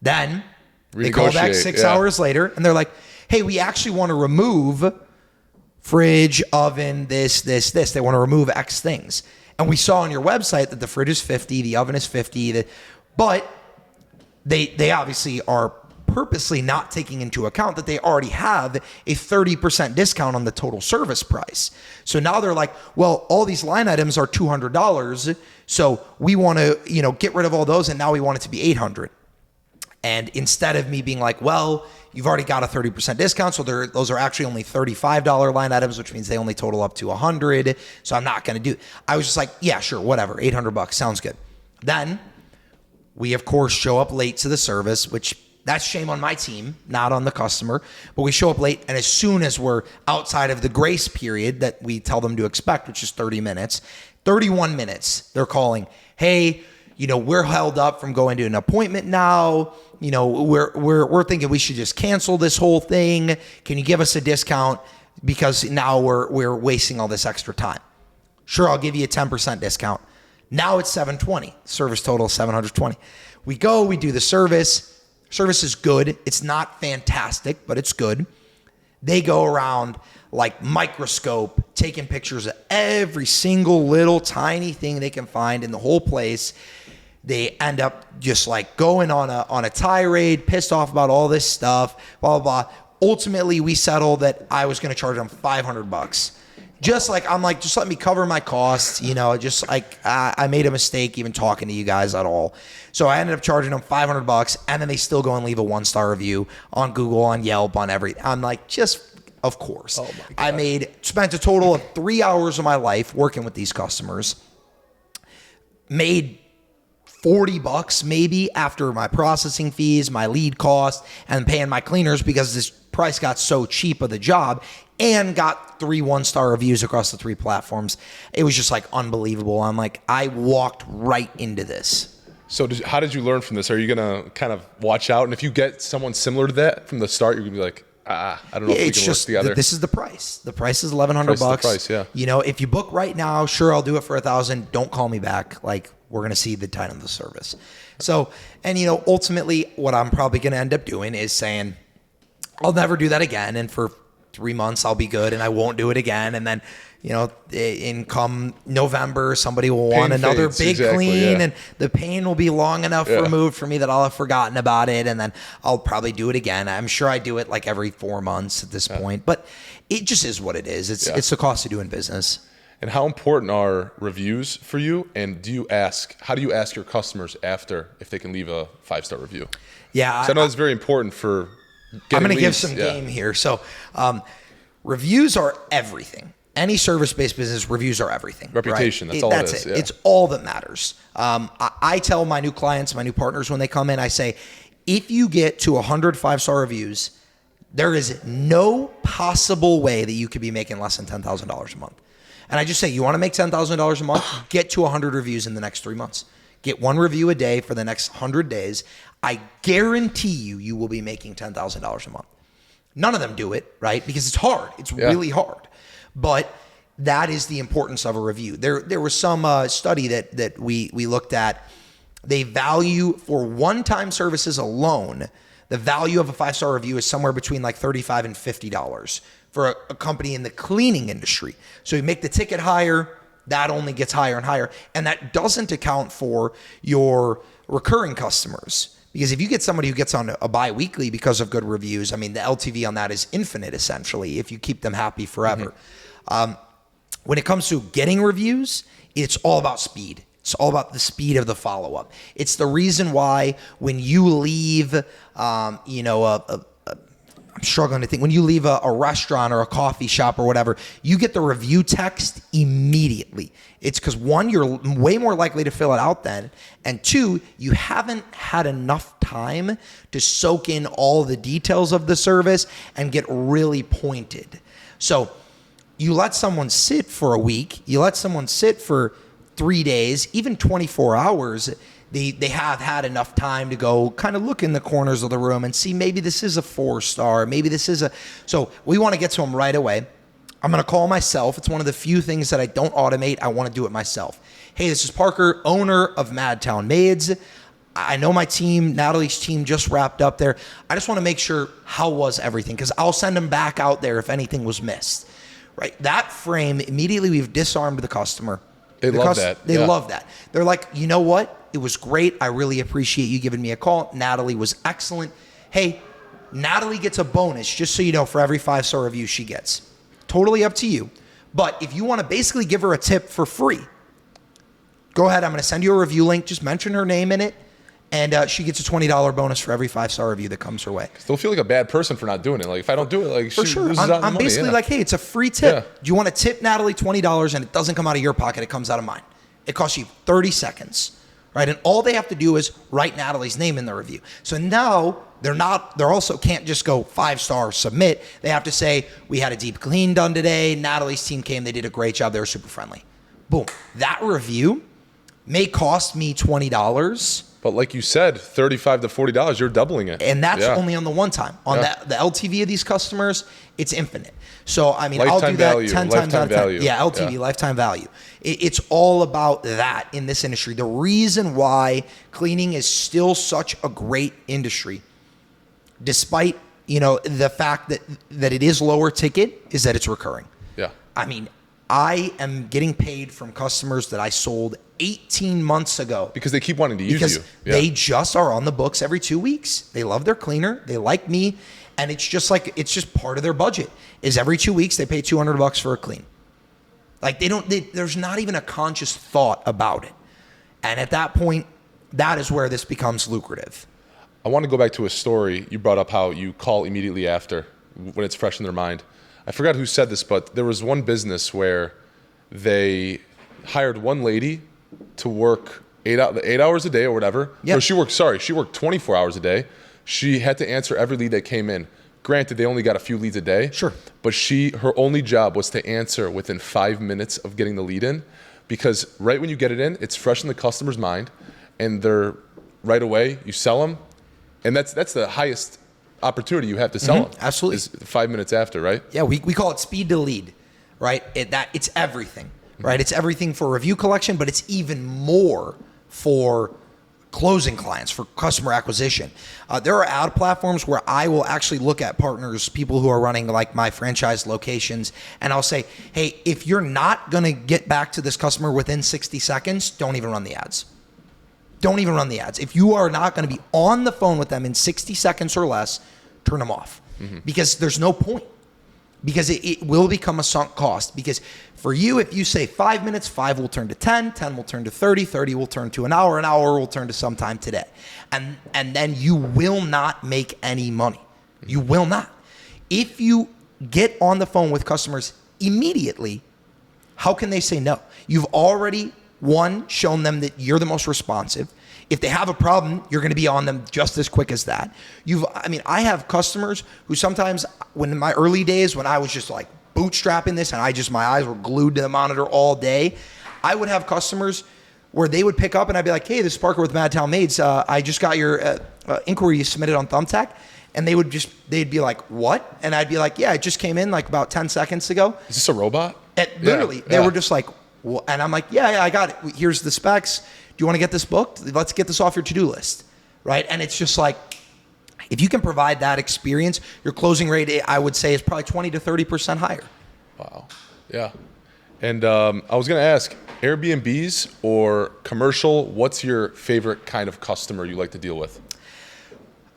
Then they call back 6 hours later, and they're like, hey, we actually want to remove fridge, oven, this. They want to remove X things. And we saw on your website that the fridge is 50, the oven is 50, but they obviously are purposely not taking into account that they already have a 30% discount on the total service price. So now they're like, well, all these line items are $200, so we want to, get rid of all those, and now we want it to be $800. And instead of me being like, well, you've already got a 30% discount, so those are actually only $35 line items, which means they only total up to $100. So I'm not going to do. I was just like, yeah, sure, whatever, $800 sounds good. Then we of course show up late to the service, which That's shame on my team, not on the customer. But we show up late, and as soon as we're outside of the grace period that we tell them to expect, which is 30 minutes, 31 minutes, they're calling, hey, we're held up from going to an appointment now. We're thinking we should just cancel this whole thing. Can you give us a discount? Because now we're wasting all this extra time. Sure, I'll give you a 10% discount. Now it's $720. Service total is $720. We go, we do the service. Service is good. It's not fantastic, but it's good. They go around like microscope, taking pictures of every single little tiny thing they can find in the whole place. They end up just like going on a tirade, pissed off about all this stuff, blah, blah, blah. Ultimately, we settled that I was going to charge them $500. Just let me cover my costs. Just like I made a mistake even talking to you guys at all. So I ended up charging them $500, and then they still go and leave a 1-star review on Google, on Yelp, on everything. I'm like, of course. Oh my God. Spent a total of 3 hours of my life working with these customers. Made $40 maybe after my processing fees, my lead cost, and paying my cleaners because this price got so cheap of the job, and got 3 1-star reviews across the 3 platforms. It was just like unbelievable. I'm like, I walked right into this. So how did you learn from this? Are you going to kind of watch out? And if you get someone similar to that from the start, you're going to be like, I don't know if we can work together. This is the price. The price is $1,100. Price, yeah. If you book right now, sure, I'll do it for $1,000. Don't call me back. Like, we're going to see the time of the service. So, and ultimately what I'm probably going to end up doing is saying, I'll never do that again. And for 3 months, I'll be good and I won't do it again. And then, in come November, somebody will want another big clean, and the pain will be long enough removed for me that I'll have forgotten about it. And then I'll probably do it again. I'm sure I do it like every 4 months at this point, but it just is what it is. It's the cost of doing business. And how important are reviews for you? And how do you ask your customers after if they can leave a 5-star review? Yeah. So I know it's very important for getting I'm going to give leads. some game here. So reviews are everything. Any service-based business, reviews are everything. Reputation, right? that's all it is. That's it. Yeah. It's all that matters. I tell my new clients, my new partners when they come in, I say, if you get to 100 5-star reviews, there is no possible way that you could be making less than $10,000 a month. And I just say, you want to make $10,000 a month? Get to 100 reviews in the next 3 months. Get 1 review a day for the next 100 days. I guarantee you will be making $10,000 a month. None of them do it, right? Because it's hard. It's really hard. But that is the importance of a review. There was some study that we looked at. They value for one-time services alone, the value of a 5-star review is somewhere between like $35 and $50 for a company in the cleaning industry. So you make the ticket higher, that only gets higher and higher. And that doesn't account for your recurring customers. Because if you get somebody who gets on a bi-weekly because of good reviews, I mean, the LTV on that is infinite, essentially, if you keep them happy forever. When it comes to getting reviews, it's all about speed. It's all about the speed of the follow-up. It's the reason why when you leave, I'm struggling to think, when you leave a restaurant or a coffee shop or whatever, you get the review text immediately. It's because 1, you're way more likely to fill it out then, and 2, you haven't had enough time to soak in all the details of the service and get really pointed. So you let someone sit for a week, you let someone sit for 3 days, even 24 hours, they have had enough time to go kind of look in the corners of the room and see maybe this is a 4-star, maybe this is so we want to get to them right away. I'm going to call myself. It's one of the few things that I don't automate. I want to do it myself. Hey, this is Parker, owner of Madtown Maids. I know my team, Natalie's team just wrapped up there. I just want to make sure how was everything, because I'll send them back out there if anything was missed. Right? That frame, immediately we've disarmed the customer. They love that. They love that. They're like, you know what? It was great. I really appreciate you giving me a call. Natalie was excellent. Hey, Natalie gets a bonus, just so you know, for every 5-star review she gets. Totally up to you. But if you want to basically give her a tip for free, go ahead. I'm going to send you a review link. Just mention her name in it. And she gets a $20 bonus for every 5-star review that comes her way. Still feel like a bad person for not doing it. Like, if I don't do it, like, for she sure. loses out on I'm money. basically like, hey, it's a free tip. Do you want to tip Natalie $20 and it doesn't come out of your pocket? It comes out of mine. It costs you 30 seconds. right? And all they have to do is write Natalie's name in the review. So now they're also can't just go 5-star submit. They have to say, we had a deep clean done today. Natalie's team came, they did a great job. They were super friendly. Boom. That review may cost me $20. But like you said, $35 to $40, you're doubling it. And that's only on the one time. On the LTV of these customers, it's infinite. So, I mean, I'll do that value, 10 times out of 10. value. Yeah, LTV, lifetime value. It's all about that in this industry. The reason why cleaning is still such a great industry, despite, the fact that it is lower ticket, is that it's recurring. Yeah. I mean, I am getting paid from customers that I sold 18 months ago. Because they keep wanting to use you. Because they just are on the books every 2 weeks. They love their cleaner. They like me. And it's just part of their budget is every 2 weeks they pay $200 for a clean. Like there's not even a conscious thought about it. And at that point, that is where this becomes lucrative. I want to go back to a story. You brought up how you call immediately after when it's fresh in their mind. I forgot who said this, but there was one business where they hired one lady to work 8 hours a day or whatever. Yep. No, she worked 24 hours a day. She had to answer every lead that came in. Granted, they only got a few leads a day. Sure. But her only job was to answer within 5 minutes of getting the lead in, because right when you get it in, it's fresh in the customer's mind, and they're right away, you sell them. And that's the highest opportunity you have to sell them. Absolutely. Is 5 minutes after, right? Yeah, we call it speed to lead, right? It's everything, right? It's everything for review collection, but it's even more for closing clients, for customer acquisition. There are ad platforms where I will actually look at partners, people who are running like my franchise locations, and I'll say, hey, if you're not going to get back to this customer within 60 seconds, don't even run the ads. Don't even run the ads. If you are not going to be on the phone with them in 60 seconds or less, turn them off. Because there's no point. Because it will become a sunk cost. Because for you, if you say 5 minutes, 5 will turn to 10, 10 will turn to 30, 30 will turn to an hour will turn to sometime today. And then you will not make any money. You will not. If you get on the phone with customers immediately, how can they say no? You've already, one, shown them that you're the most responsive. If they have a problem, you're going to be on them just as quick as that. I have customers who sometimes, when in my early days, when I was just like bootstrapping this and my eyes were glued to the monitor all day, I would have customers where they would pick up and I'd be like, hey, this is Parker with Madtown Maids. I just got your inquiry you submitted on Thumbtack. And they'd be like, what? And I'd be like, yeah, it just came in like about 10 seconds ago. Is this a robot? And literally, they were just like, well, and I'm like, yeah, I got it. Here's the specs. Do you want to get this booked? Let's get this off your to-do list, right? And it's just like, if you can provide that experience, your closing rate, I would say, is probably 20 to 30% higher. Wow. Yeah. And I was going to ask, Airbnbs or commercial, what's your favorite kind of customer you like to deal with?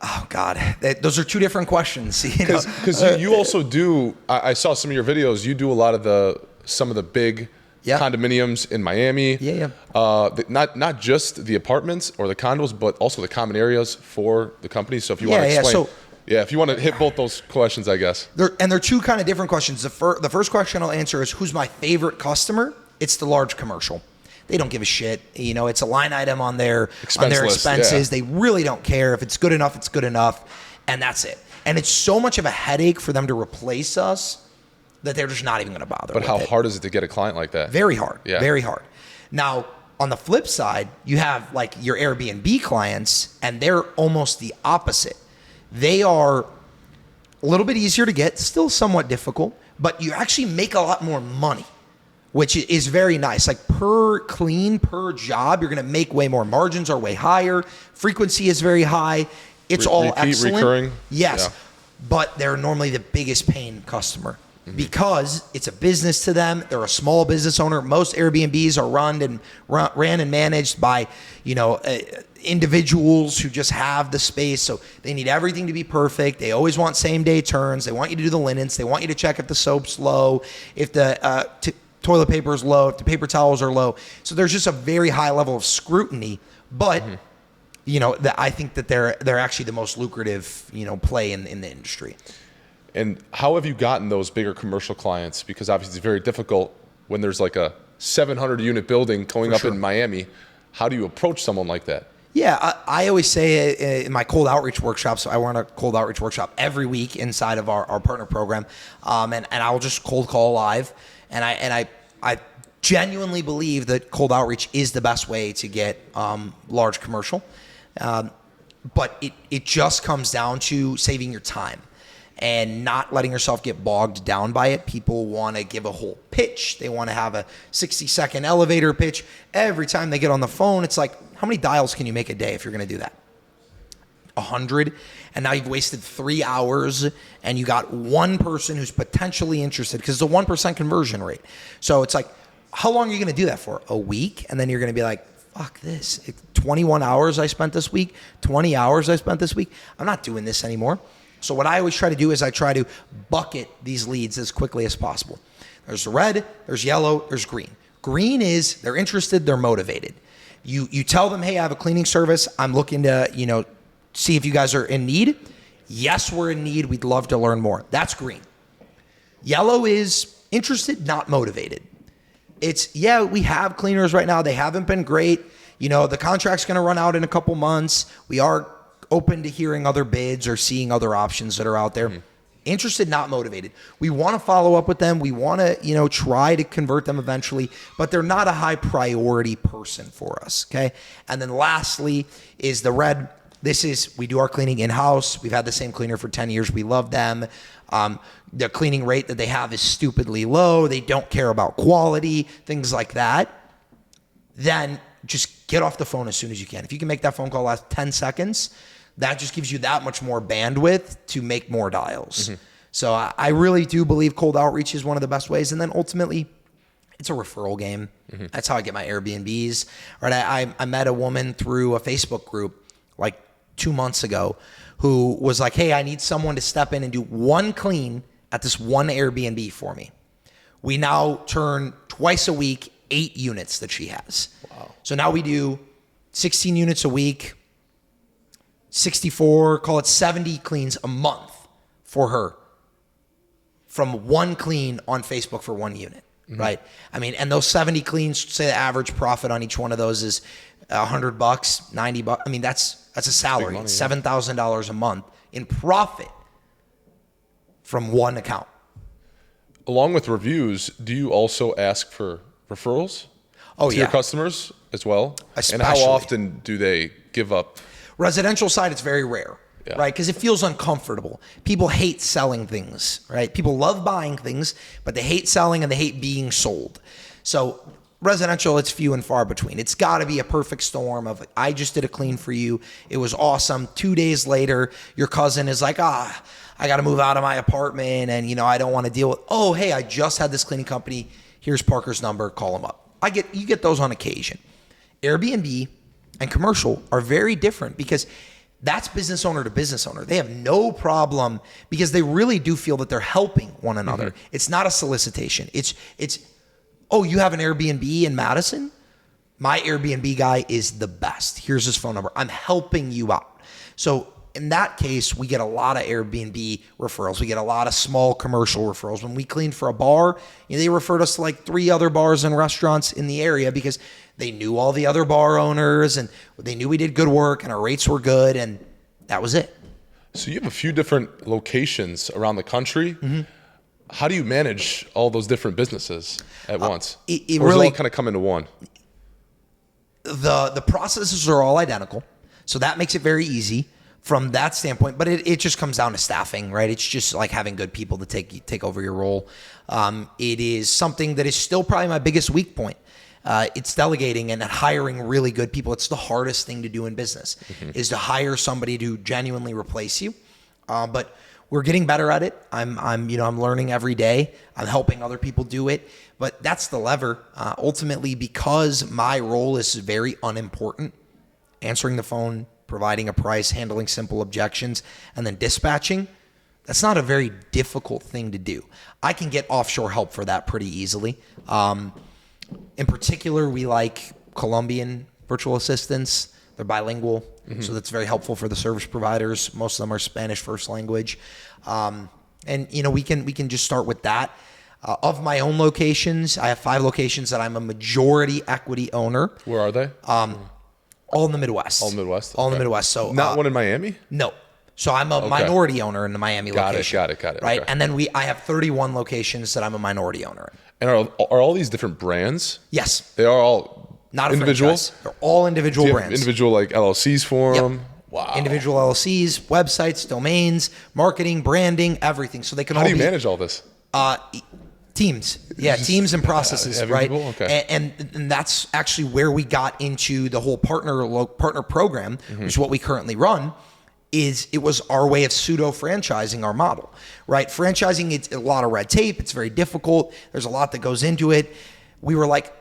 Oh, God. Those are two different questions. Because you also do, I saw some of your videos, you do a lot of some of the big condominiums in Miami. Yeah. Not just the apartments or the condos, but also the common areas for the companies. So if you want to explain. If you want to hit both those questions, I guess. They're two kind of different questions. The first question I'll answer is, who's my favorite customer? It's the large commercial. They don't give a shit. It's a line item on their expenses. They really don't care. If it's good enough, it's good enough. And that's it. And it's so much of a headache for them to replace us that they're just not even going to bother. But how hard is it to get a client like that? Very hard. Yeah. Very hard. Now, on the flip side, you have like your Airbnb clients, and they're almost the opposite. They are a little bit easier to get, still somewhat difficult, but you actually make a lot more money, which is very nice. Like per job, you're going to make way more. Margins are way higher. Frequency is very high. It's all excellent. Recurring. Yes. Yeah. But they're normally the biggest paying customer because it's a business to them. They're a small business owner. Most Airbnbs are ran and managed by, individuals who just have the space. So they need everything to be perfect. They always want same day turns. They want you to do the linens. They want you to check if the soap's low, if the toilet paper is low, if the paper towels are low. So there's just a very high level of scrutiny. But I think that they're actually the most lucrative play in the industry. And how have you gotten those bigger commercial clients? Because obviously it's very difficult when there's like a 700 unit building going up in Miami. How do you approach someone like that? Yeah, I always say in my cold outreach workshops, I run a cold outreach workshop every week inside of our partner program, and I'll just cold call live, and I genuinely believe that cold outreach is the best way to get large commercial, but it just comes down to saving your time and not letting yourself get bogged down by it. People want to give a whole pitch. They want to have a 60-second elevator pitch. Every time they get on the phone, it's like, how many dials can you make a day if you're going to do that? 100. And now you've wasted 3 hours and you got one person who's potentially interested, because it's a 1% conversion rate. So it's like, how long are you going to do that for? A week? And then you're going to be like, fuck this. 21 hours I spent this week, 20 hours I spent this week. I'm not doing this anymore. So what I always try to do is I try to bucket these leads as quickly as possible. There's red, there's yellow, there's green. Green is they're interested, they're motivated. You tell them, hey, I have a cleaning service. I'm looking to, see if you guys are in need. Yes, we're in need. We'd love to learn more. That's green. Yellow is interested, not motivated. It's, yeah, we have cleaners right now. They haven't been great. The contract's going to run out in a couple months. We are open to hearing other bids or seeing other options that are out there. Interested, not motivated. We want to follow up with them. We want to, try to convert them eventually, but they're not a high priority person for us. Okay. And then lastly is the red. We do our cleaning in-house. We've had the same cleaner for 10 years. We love them. The cleaning rate that they have is stupidly low. They don't care about quality, things like that. Then just get off the phone as soon as you can. If you can make that phone call last 10 seconds, that just gives you that much more bandwidth to make more dials. So I really do believe cold outreach is one of the best ways. And then ultimately, it's a referral game. That's how I get my Airbnbs. Right? I met a woman through a Facebook group like 2 months ago who was like, hey, I need someone to step in and do one clean at this one Airbnb for me. We now turn twice a week 8 units that she has. Wow. So now we do 16 units a week, 64, call it 70 cleans a month for her from one clean on Facebook for one unit, right? I mean, and those 70 cleans, say the average profit on each one of those is $100, $90. I mean, that's a salary, money, $7,000 a month in profit from one account. Along with reviews, do you also ask for referrals to your customers as well? Especially. And how often do they give up? Residential side, it's very rare, right? Because it feels uncomfortable. People hate selling things, right? People love buying things, but they hate selling and they hate being sold. So residential, it's few and far between. It's got to be a perfect storm of, I just did a clean for you. It was awesome. 2 days later, your cousin is like, I got to move out of my apartment and, I don't want to deal with, oh, hey, I just had this cleaning company. Here's Parker's number. Call him up. You get those on occasion. Airbnb and commercial are very different because that's business owner to business owner. They have no problem because they really do feel that they're helping one another. It's not a solicitation. It's oh, you have an Airbnb in Madison? My Airbnb guy is the best. Here's his phone number. I'm helping you out. So in that case, we get a lot of Airbnb referrals. We get a lot of small commercial referrals. When we cleaned for a bar, they referred us to like 3 other bars and restaurants in the area because they knew all the other bar owners and they knew we did good work and our rates were good, and that was it. So you have a few different locations around the country. How do you manage all those different businesses at once? It really all kind of come into one? The processes are all identical, so that makes it very easy from that standpoint. But it just comes down to staffing, right? It's just like having good people to take over your role. It is something that is still probably my biggest weak point. It's delegating and hiring really good people. It's the hardest thing to do in business, is to hire somebody to genuinely replace you. But we're getting better at it. I'm learning every day. I'm helping other people do it. But that's the lever. Ultimately, because my role is very unimportant, answering the phone, providing a price, handling simple objections, and then dispatching, that's not a very difficult thing to do. I can get offshore help for that pretty easily. In particular, we like Colombian virtual assistants. They're bilingual, so that's very helpful for the service providers. Most of them are Spanish first language. And we can just start with that. Of my own locations, I have 5 locations that I'm a majority equity owner. Where are they? All in the Midwest. All in the Midwest? All in the Okay. Midwest. So Not one in Miami? no. So I'm a minority owner in the Miami location. Got it. Right. Okay. And then I have 31 locations that I'm a minority owner in. And are all these different brands? Yes. They are all Not a individual? franchise. They're all individual Do you have brands. individual like LLCs for Yep. them? Wow. Individual LLCs, websites, domains, marketing, branding, everything. So they can How all do you be manage all this? teams. Yeah, teams and processes, Having right? people? Okay. And that's actually where we got into the whole partner program, which is what we currently run. It was our way of pseudo franchising our model, right? Franchising, it's a lot of red tape. It's very difficult. There's a lot that goes into it. We were like,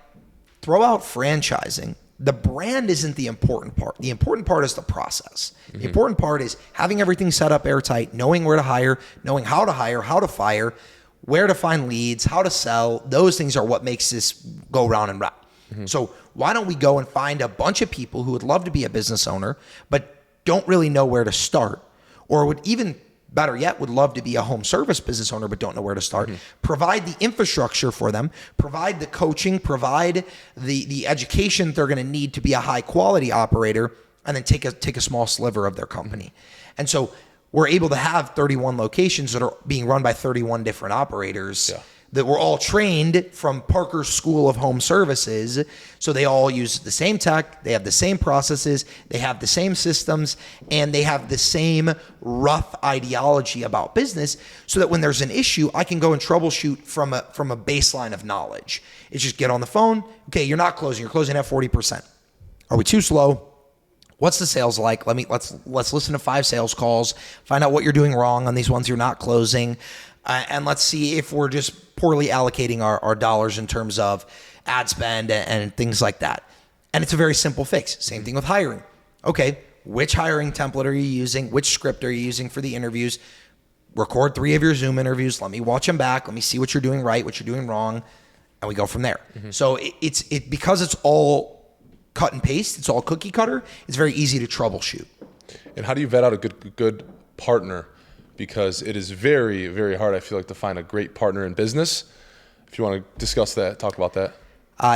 throw out franchising. The brand isn't the important part. The important part is the process. The important part is having everything set up airtight, knowing where to hire, knowing how to fire, where to find leads, how to sell. Those things are what makes this go round and round. So why don't we go and find a bunch of people who would love to be a business owner, but don't really know where to start, or would even better yet, would love to be a home service business owner, but don't know where to start. Provide the infrastructure for them, provide the coaching, provide the education they're going to need to be a high quality operator, and then take a small sliver of their company. And so we're able to have 31 locations that are being run by 31 different operators that were all trained from Parker's School of Home Services. So they all use the same tech, they have the same processes, they have the same systems, and they have the same rough ideology about business, so that when there's an issue, I can go and troubleshoot from a baseline of knowledge. It's just get on the phone. Okay, you're not closing, you're closing at 40%. Are we too slow? What's the sales like? Let's listen to 5 sales calls, find out what you're doing wrong on these ones you're not closing, and let's see if we're just poorly allocating our dollars in terms of ad spend and things like that. And it's a very simple fix. Same thing with hiring. Okay, which hiring template are you using? Which script are you using for the interviews? Record 3 of your Zoom interviews. Let me watch them back. Let me see what you're doing right, what you're doing wrong, and we go from there. So it's because it's all cut and paste, it's all cookie cutter, it's very easy to troubleshoot. And how do you vet out a good partner? Because it is very, very hard, I feel like, to find a great partner in business. If you want to discuss that, talk about that.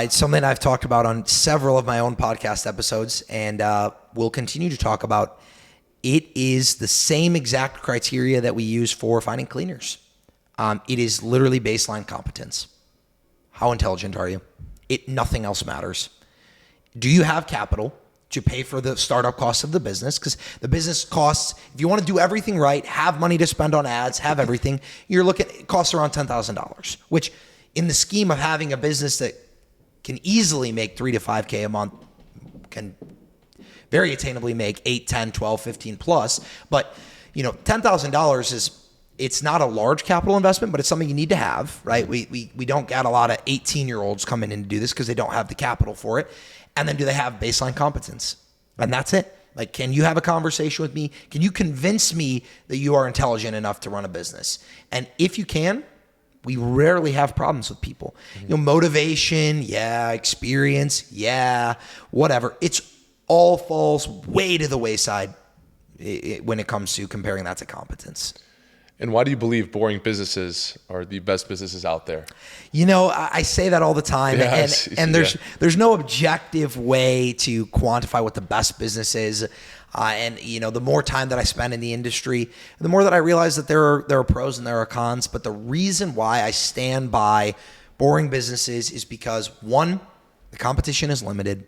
It's something I've talked about on several of my own podcast episodes, and we'll continue to talk about. It is the same exact criteria that we use for finding cleaners. It is literally baseline competence. How intelligent are you? Nothing else matters. Do you have capital to pay for the startup costs of the business? Because the business costs, if you want to do everything right, have money to spend on ads, have everything, it costs around $10,000, which in the scheme of having a business that can easily make $3,000 to $5,000 a month, can very attainably make 8, 10, 12, 15 plus. But $10,000 it's not a large capital investment, but it's something you need to have, right? We don't get a lot of 18-year-olds coming in to do this because they don't have the capital for it. And then do they have baseline competence? And that's it. Like, can you have a conversation with me? Can you convince me that you are intelligent enough to run a business? And if you can, we rarely have problems with people. Motivation, experience, whatever. It's all falls way to the wayside when it comes to comparing that to competence. And why do you believe boring businesses are the best businesses out there? I say that all the time, and there's no objective way to quantify what the best business is. And the more time that I spend in the industry, the more that I realize that there are pros and there are cons. But the reason why I stand by boring businesses is because, one, the competition is limited.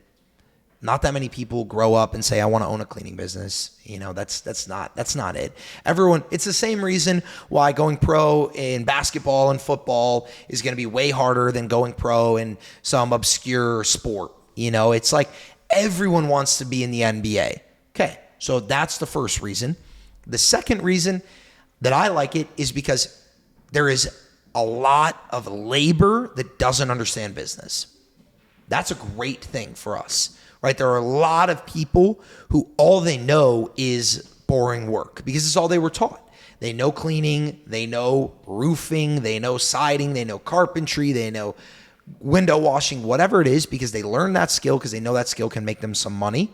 Not that many people grow up and say, I want to own a cleaning business. That's not it. It's the same reason why going pro in basketball and football is going to be way harder than going pro in some obscure sport. It's like everyone wants to be in the NBA. Okay, so that's the first reason. The second reason that I like it is because there is a lot of labor that doesn't understand business. That's a great thing for us. Right? There are a lot of people who all they know is boring work because it's all they were taught. They know cleaning, they know roofing, they know siding, they know carpentry, they know window washing, whatever it is, because they learn that skill because they know that skill can make them some money,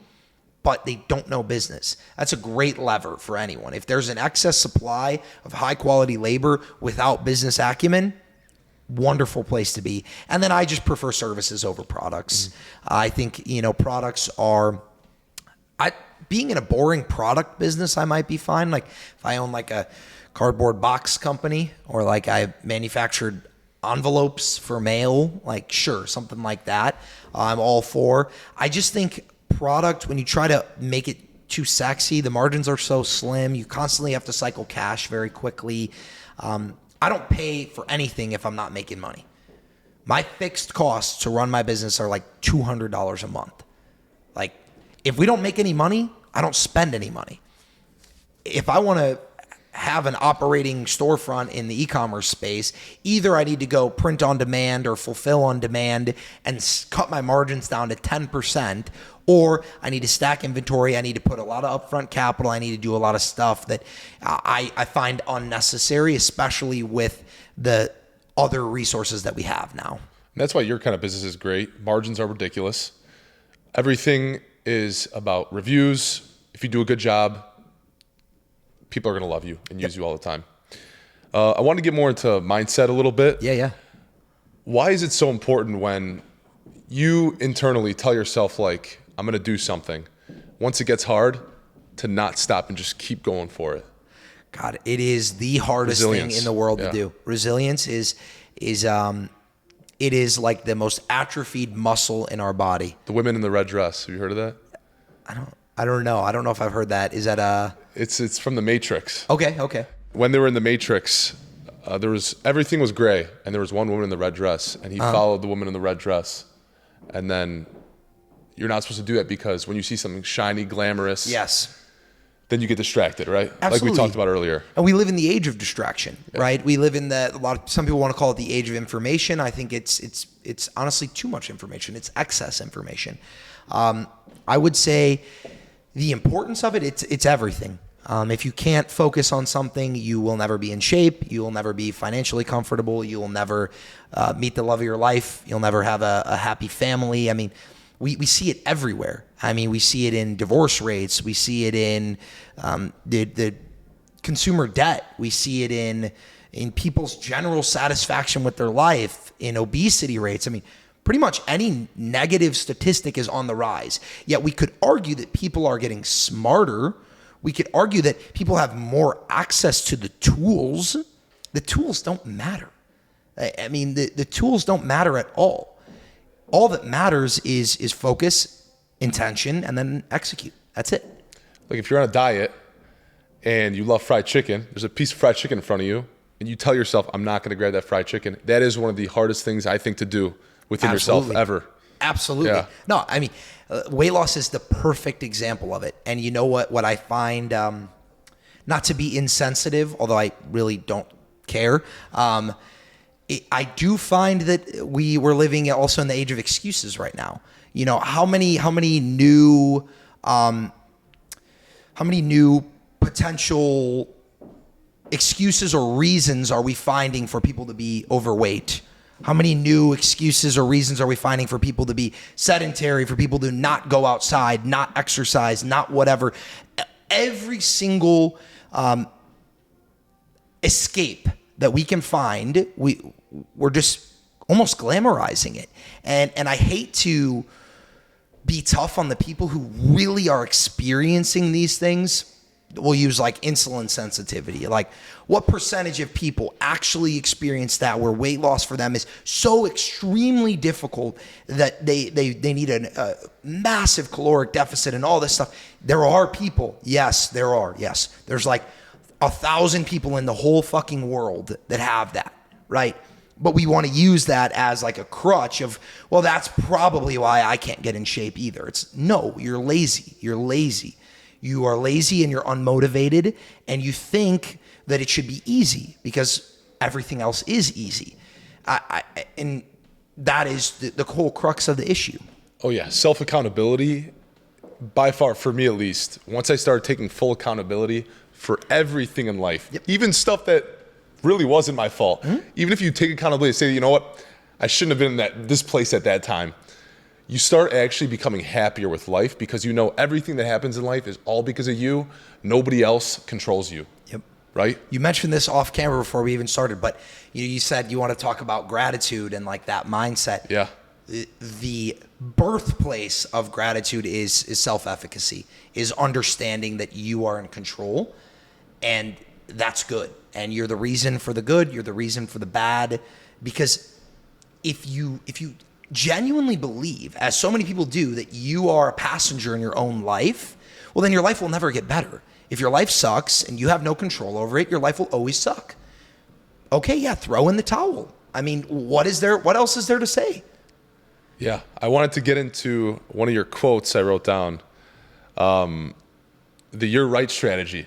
but they don't know business. That's a great lever for anyone. If there's an excess supply of high quality labor without business acumen, wonderful place to be. And then I just prefer services over products. I think, products are, being in a boring product business, I might be fine. Like if I own like a cardboard box company, or like I manufactured envelopes for mail, like sure, something like that, I'm all for. I just think product, when you try to make it too sexy, the margins are so slim. You constantly have to cycle cash very quickly. I don't pay for anything if I'm not making money. My fixed costs to run my business are like $200 a month. Like if we don't make any money, I don't spend any money. If I want to have an operating storefront in the e-commerce space, either I need to go print on demand or fulfill on demand and cut my margins down to 10%, or I need to stack inventory. I need to put a lot of upfront capital. I need to do a lot of stuff that I find unnecessary, especially with the other resources that we have now. And that's why your kind of business is great. Margins are ridiculous. Everything is about reviews. If you do a good job, people are going to love you and use you all the time. I want to get more into mindset a little bit. Yeah. Why is it so important when you internally tell yourself, like, I'm going to do something, once it gets hard, to not stop and just keep going for it? God, it is the hardest thing in the world to do. Resilience is it is like the most atrophied muscle in our body. The women in the red dress. Have you heard of that? I don't know. I don't know if I've heard that. Is that It's from the Matrix. Okay. When they were in the Matrix, everything was gray, and there was one woman in the red dress, and he followed the woman in the red dress. And then you're not supposed to do that, because when you see something shiny, glamorous, yes, then you get distracted, right? Absolutely. Like we talked about earlier. And we live in the age of distraction, right? We live in some people want to call it the age of information. I think it's honestly too much information. It's excess information. I would say the importance of it's everything. If you can't focus on something, you will never be in shape. You will never be financially comfortable. You will never meet the love of your life. You'll never have a happy family. I mean, we see it everywhere. I mean, we see it in divorce rates. We see it in the consumer debt. We see it in people's general satisfaction with their life, in obesity rates. I mean, pretty much any negative statistic is on the rise. Yet we could argue that people are getting smarter. We could argue that people have more access to the tools. The tools don't matter. I mean, the tools don't matter at all. All that matters is focus, intention, and then execute. That's it. Like if you're on a diet and you love fried chicken, there's a piece of fried chicken in front of you, and you tell yourself, I'm not going to grab that fried chicken. That is one of the hardest things I think to do within yourself ever. Absolutely. Yeah. No, I mean, weight loss is the perfect example of it. And you know what I find, not to be insensitive, although I really don't care, I do find that we're living also in the age of excuses right now. You know, how many new potential excuses or reasons are we finding for people to be overweight? How many new excuses or reasons are we finding for people to be sedentary, for people to not go outside, not exercise, not whatever? Every single escape that we can find, we're just almost glamorizing it. And I hate to be tough on the people who really are experiencing these things. We'll use like insulin sensitivity. Like what percentage of people actually experience that, where weight loss for them is so extremely difficult that they need a massive caloric deficit and all this stuff? There are people. Yes, there are. Yes. There's like 1,000 people in the whole fucking world that have that, right? But we want to use that as like a crutch of, well, that's probably why I can't get in shape either. It's no, you're lazy. You're lazy. You are lazy and you're unmotivated, and you think that it should be easy because everything else is easy. And that is the whole crux of the issue. Oh yeah, self-accountability, by far, for me at least, once I started taking full accountability for everything in life, even stuff that really wasn't my fault. Mm-hmm. Even if you take accountability and say, you know what, I shouldn't have been in this place at that time. You start actually becoming happier with life because you know everything that happens in life is all because of you. Nobody else controls you. Yep. right? You mentioned this off camera before we even started, but you said you want to talk about gratitude and like that mindset. Yeah. The birthplace of gratitude is self-efficacy, is understanding that you are in control, and that's good. And you're the reason for the good, you're the reason for the bad. Because if you genuinely believe, as so many people do, that you are a passenger in your own life, well, then your life will never get better. If your life sucks and you have no control over it, your life will always suck. Okay, yeah, throw in the towel. I mean, what else is there to say? Yeah, I wanted to get into one of your quotes I wrote down, the "you're right" strategy.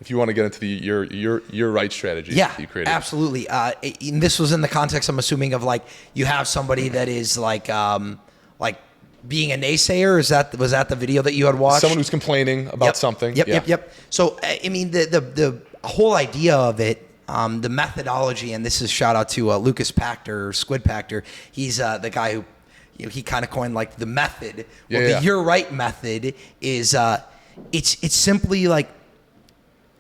If you want to get into the you're right strategy, Yeah, that you created. absolutely. And this was in the context, I'm assuming, of like you have somebody that is like being a naysayer. Was that the video that you had watched? Someone who's complaining about something. Yep. So I mean, the whole idea of it. The methodology, and this is shout out to Lucas Pachter, Squid Pachter. He's the guy who, he kind of coined like the method. The "you're right" method is it's simply like,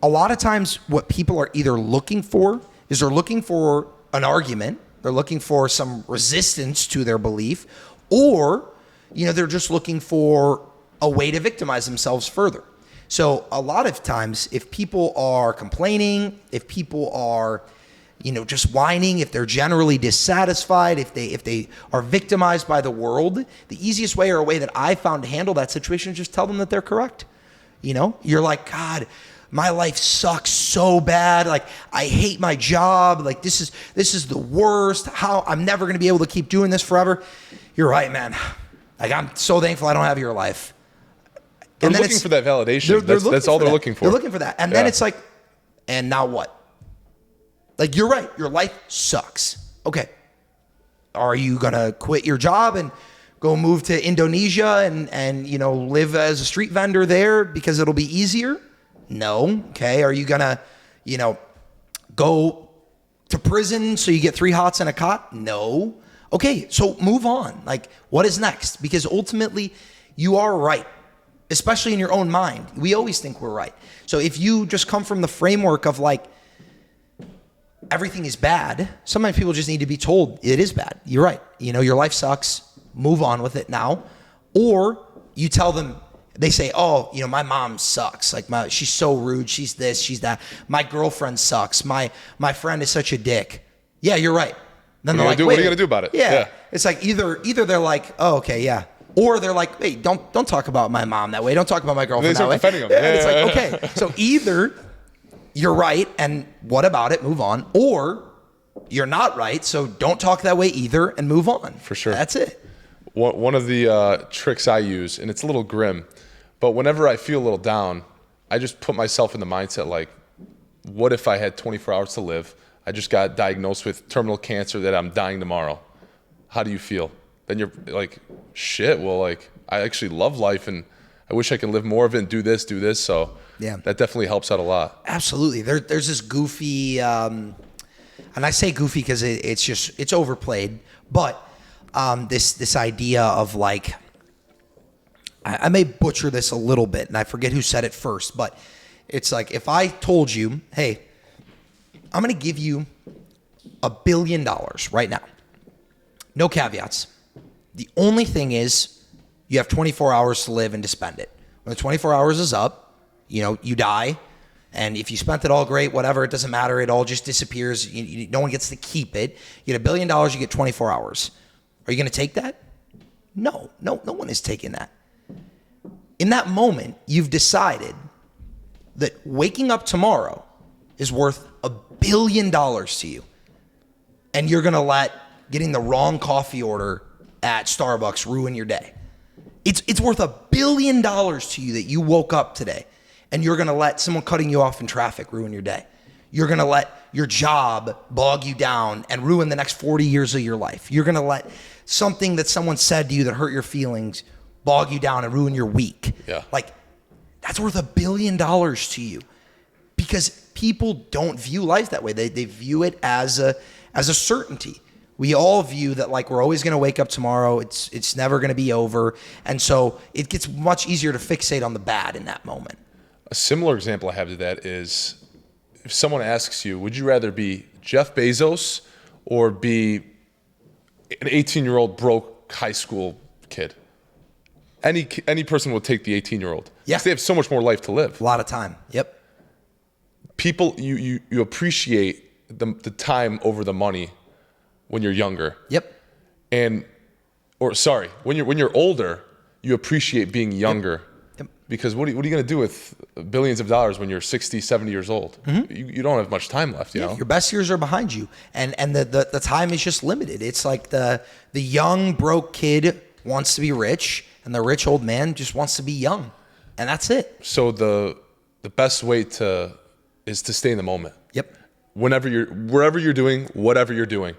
a lot of times what people are either looking for is they're looking for an argument, they're looking for some resistance to their belief, or they're just looking for a way to victimize themselves further. So a lot of times, if people are complaining, if people are just whining, if they're generally dissatisfied, if they are victimized by the world, the easiest way, or a way that I found to handle that situation, is just tell them that they're correct. You're like, God, my life sucks so bad. Like, I hate my job. Like, this is the worst. How I'm never going to be able to keep doing this forever. You're right, man. Like, I'm so thankful I don't have your life. They're looking for that validation. That's all they're looking for. They're looking for that. And then it's like, and now what? Like, you're right. Your life sucks. Okay. Are you going to quit your job and go move to Indonesia and live as a street vendor there because it'll be easier? No. Okay. Are you going to, go to prison so you get 3 hots and a cot? No. Okay. So move on. Like, what is next? Because ultimately you are right, especially in your own mind. We always think we're right. So if you just come from the framework of like, everything is bad, sometimes people just need to be told it is bad. You're right. Your life sucks. Move on with it now. Or you tell them, they say, oh, my mom sucks. Like, she's so rude. She's this, she's that. My girlfriend sucks. My friend is such a dick. Yeah, you're right. Then they're like, what are you going to do about it? Yeah. It's like either they're like, oh, okay, yeah. Or they're like, hey, don't talk about my mom that way. Don't talk about my girlfriend that way. Defending them. It's like, okay. So either you're right, and what about it? Move on. Or you're not right, so don't talk that way either, and move on. For sure. That's it. One of the tricks I use, and it's a little grim, but whenever I feel a little down, I just put myself in the mindset like, what if I had 24 hours to live? I just got diagnosed with terminal cancer that I'm dying tomorrow. How do you feel? Then you're like, shit, well, like, I actually love life, and I wish I could live more of it and do this. So yeah, that definitely helps out a lot. Absolutely. There's this goofy, and I say goofy because it's overplayed, but this idea of like, I may butcher this a little bit, and I forget who said it first, but it's like, if I told you, hey, I'm going to give you $1 billion right now, no caveats. The only thing is you have 24 hours to live and to spend it. When the 24 hours is up, you die. And if you spent it all, great, whatever, it doesn't matter. It all just disappears. No one gets to keep it. You get $1 billion, you get 24 hours. Are you going to take that? No one is taking that. In that moment, you've decided that waking up tomorrow is worth $1 billion to you. And you're going to let getting the wrong coffee order at Starbucks ruin your day. It's worth $1 billion to you that you woke up today, and you're going to let someone cutting you off in traffic ruin your day. You're going to let your job bog you down and ruin the next 40 years of your life. You're going to let something that someone said to you that hurt your feelings bog you down and ruin your week. Yeah. Like, that's worth $1 billion to you, because people don't view life that way. They view it as a certainty. We all view that like we're always going to wake up tomorrow. It's never going to be over. And so it gets much easier to fixate on the bad in that moment. A similar example I have to that is if someone asks you, would you rather be Jeff Bezos or be an 18-year-old broke high school kid? Any person will take the 18-year-old. Yeah. Because they have so much more life to live. A lot of time. Yep. People, you appreciate the time over the money when you're younger. Yep. When you're older, you appreciate being younger. Yep. Because what are you going to do with billions of dollars when you're 60, 70 years old? You don't have much time left, you know? Your best years are behind you. And the time is just limited. It's like the young broke kid wants to be rich, and the rich old man just wants to be young. And that's it. So the best way is to stay in the moment. Yep. Wherever you're doing, whatever you're doing.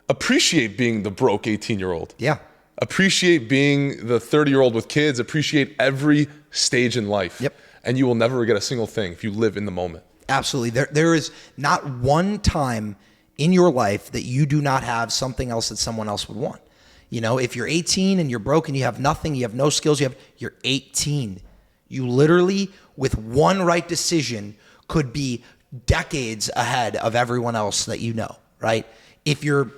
Appreciate being the broke 18-year-old. Yeah. Appreciate being the 30-year-old with kids. Appreciate every stage in life. Yep. And you will never regret a single thing if you live in the moment. Absolutely. There is not one time in your life that you do not have something else that someone else would want. You know, if you're 18 and you're broke and you have nothing, you have no skills, you're 18. You literally, with one right decision, could be decades ahead of everyone else that you know, right? If you're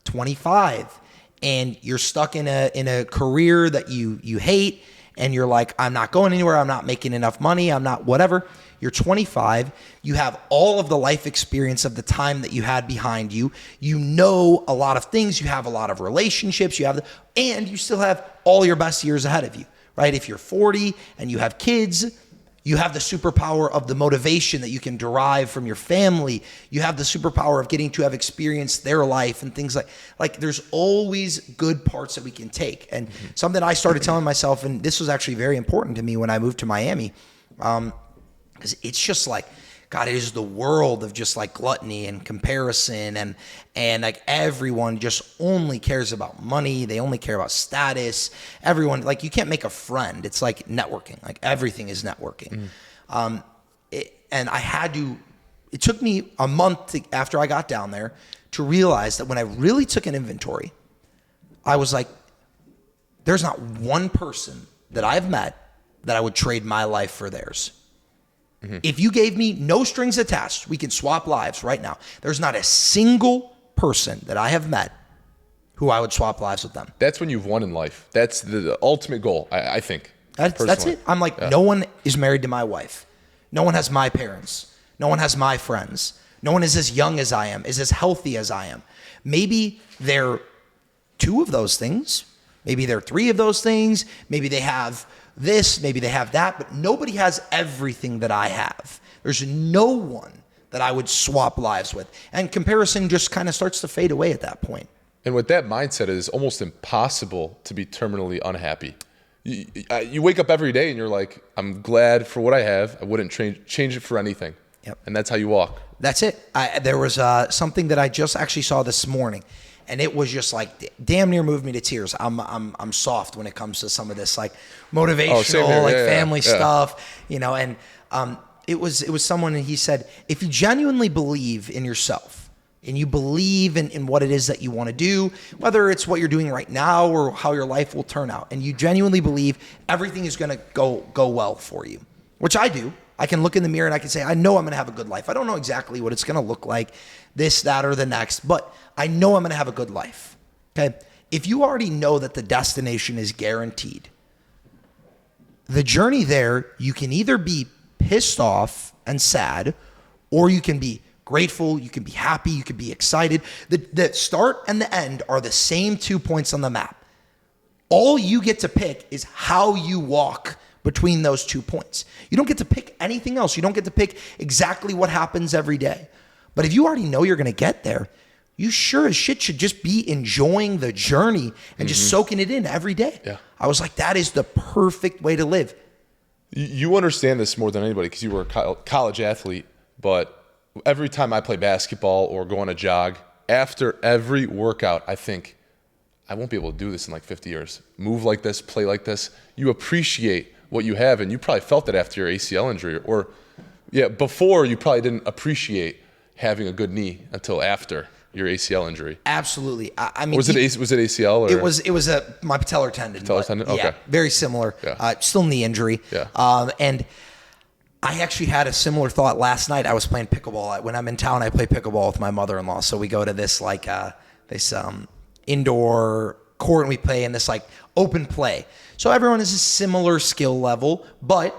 25 and you're stuck in a career that you hate, and you're like, I'm not going anywhere, I'm not making enough money, I'm not whatever. You're 25, you have all of the life experience of the time that you had behind you. You know a lot of things, you have a lot of relationships, and you still have all your best years ahead of you, right? If you're 40 and you have kids, you have the superpower of the motivation that you can derive from your family. You have the superpower of getting to have experienced their life and things like there's always good parts that we can take. And something I started telling myself, and this was actually very important to me when I moved to Miami, because it's just like, God, it is the world of just like gluttony and comparison, and like everyone just only cares about money. They only care about status. Everyone, like, you can't make a friend. It's like networking. Like, everything is networking. And it took me a month after I got down there to realize that when I really took an inventory, I was like, there's not one person that I've met that I would trade my life for theirs. If you gave me no strings attached, we can swap lives right now. There's not a single person that I have met who I would swap lives with them. That's when you've won in life. That's the ultimate goal, I think. That's it. I'm like, No one is married to my wife. No one has my parents. No one has my friends. No one is as young as I am, is as healthy as I am. Maybe they're two of those things. Maybe they're three of those things. Maybe they have this, maybe they have that, but nobody has everything that I have. There's no one that I would swap lives with. And comparison just kind of starts to fade away at that point. And with that mindset, it is almost impossible to be terminally unhappy. You wake up every day and you're like, I'm glad for what I have. I wouldn't change it for anything. Yep. And that's how you walk. That's it. There was something that I just actually saw this morning. And it was just like damn near moved me to tears. I'm soft when it comes to some of this like motivational, family stuff, you know. And it was someone, and he said, if you genuinely believe in yourself and you believe in what it is that you want to do, whether it's what you're doing right now or how your life will turn out, and you genuinely believe everything is going to go well for you, which I do. I can look in the mirror and I can say, I know I'm going to have a good life. I don't know exactly what it's going to look like, this, that, or the next, but I know I'm going to have a good life. Okay. If you already know that the destination is guaranteed, the journey there, you can either be pissed off and sad, or you can be grateful, you can be happy, you can be excited. The start and the end are the same 2 points on the map. All you get to pick is how you walk between those 2 points. You don't get to pick anything else. You don't get to pick exactly what happens every day. But if you already know you're going to get there, you sure as shit should just be enjoying the journey and just soaking it in every day. Yeah. I was like, that is the perfect way to live. You understand this more than anybody because you were a college athlete, but every time I play basketball or go on a jog, after every workout, I think, I won't be able to do this in like 50 years. Move like this, play like this. You appreciate what you have, and you probably felt it after your ACL injury, or before you probably didn't appreciate having a good knee until after your ACL injury. Absolutely. I mean, was it ACL? Or? It was my patellar tendon. Patellar tendon. Okay. Yeah, very similar. Yeah. Still knee injury. Yeah. And I actually had a similar thought last night. I was playing pickleball. When I'm in town, I play pickleball with my mother-in-law. So we go to this indoor court and we play in this like open play. So everyone is a similar skill level, but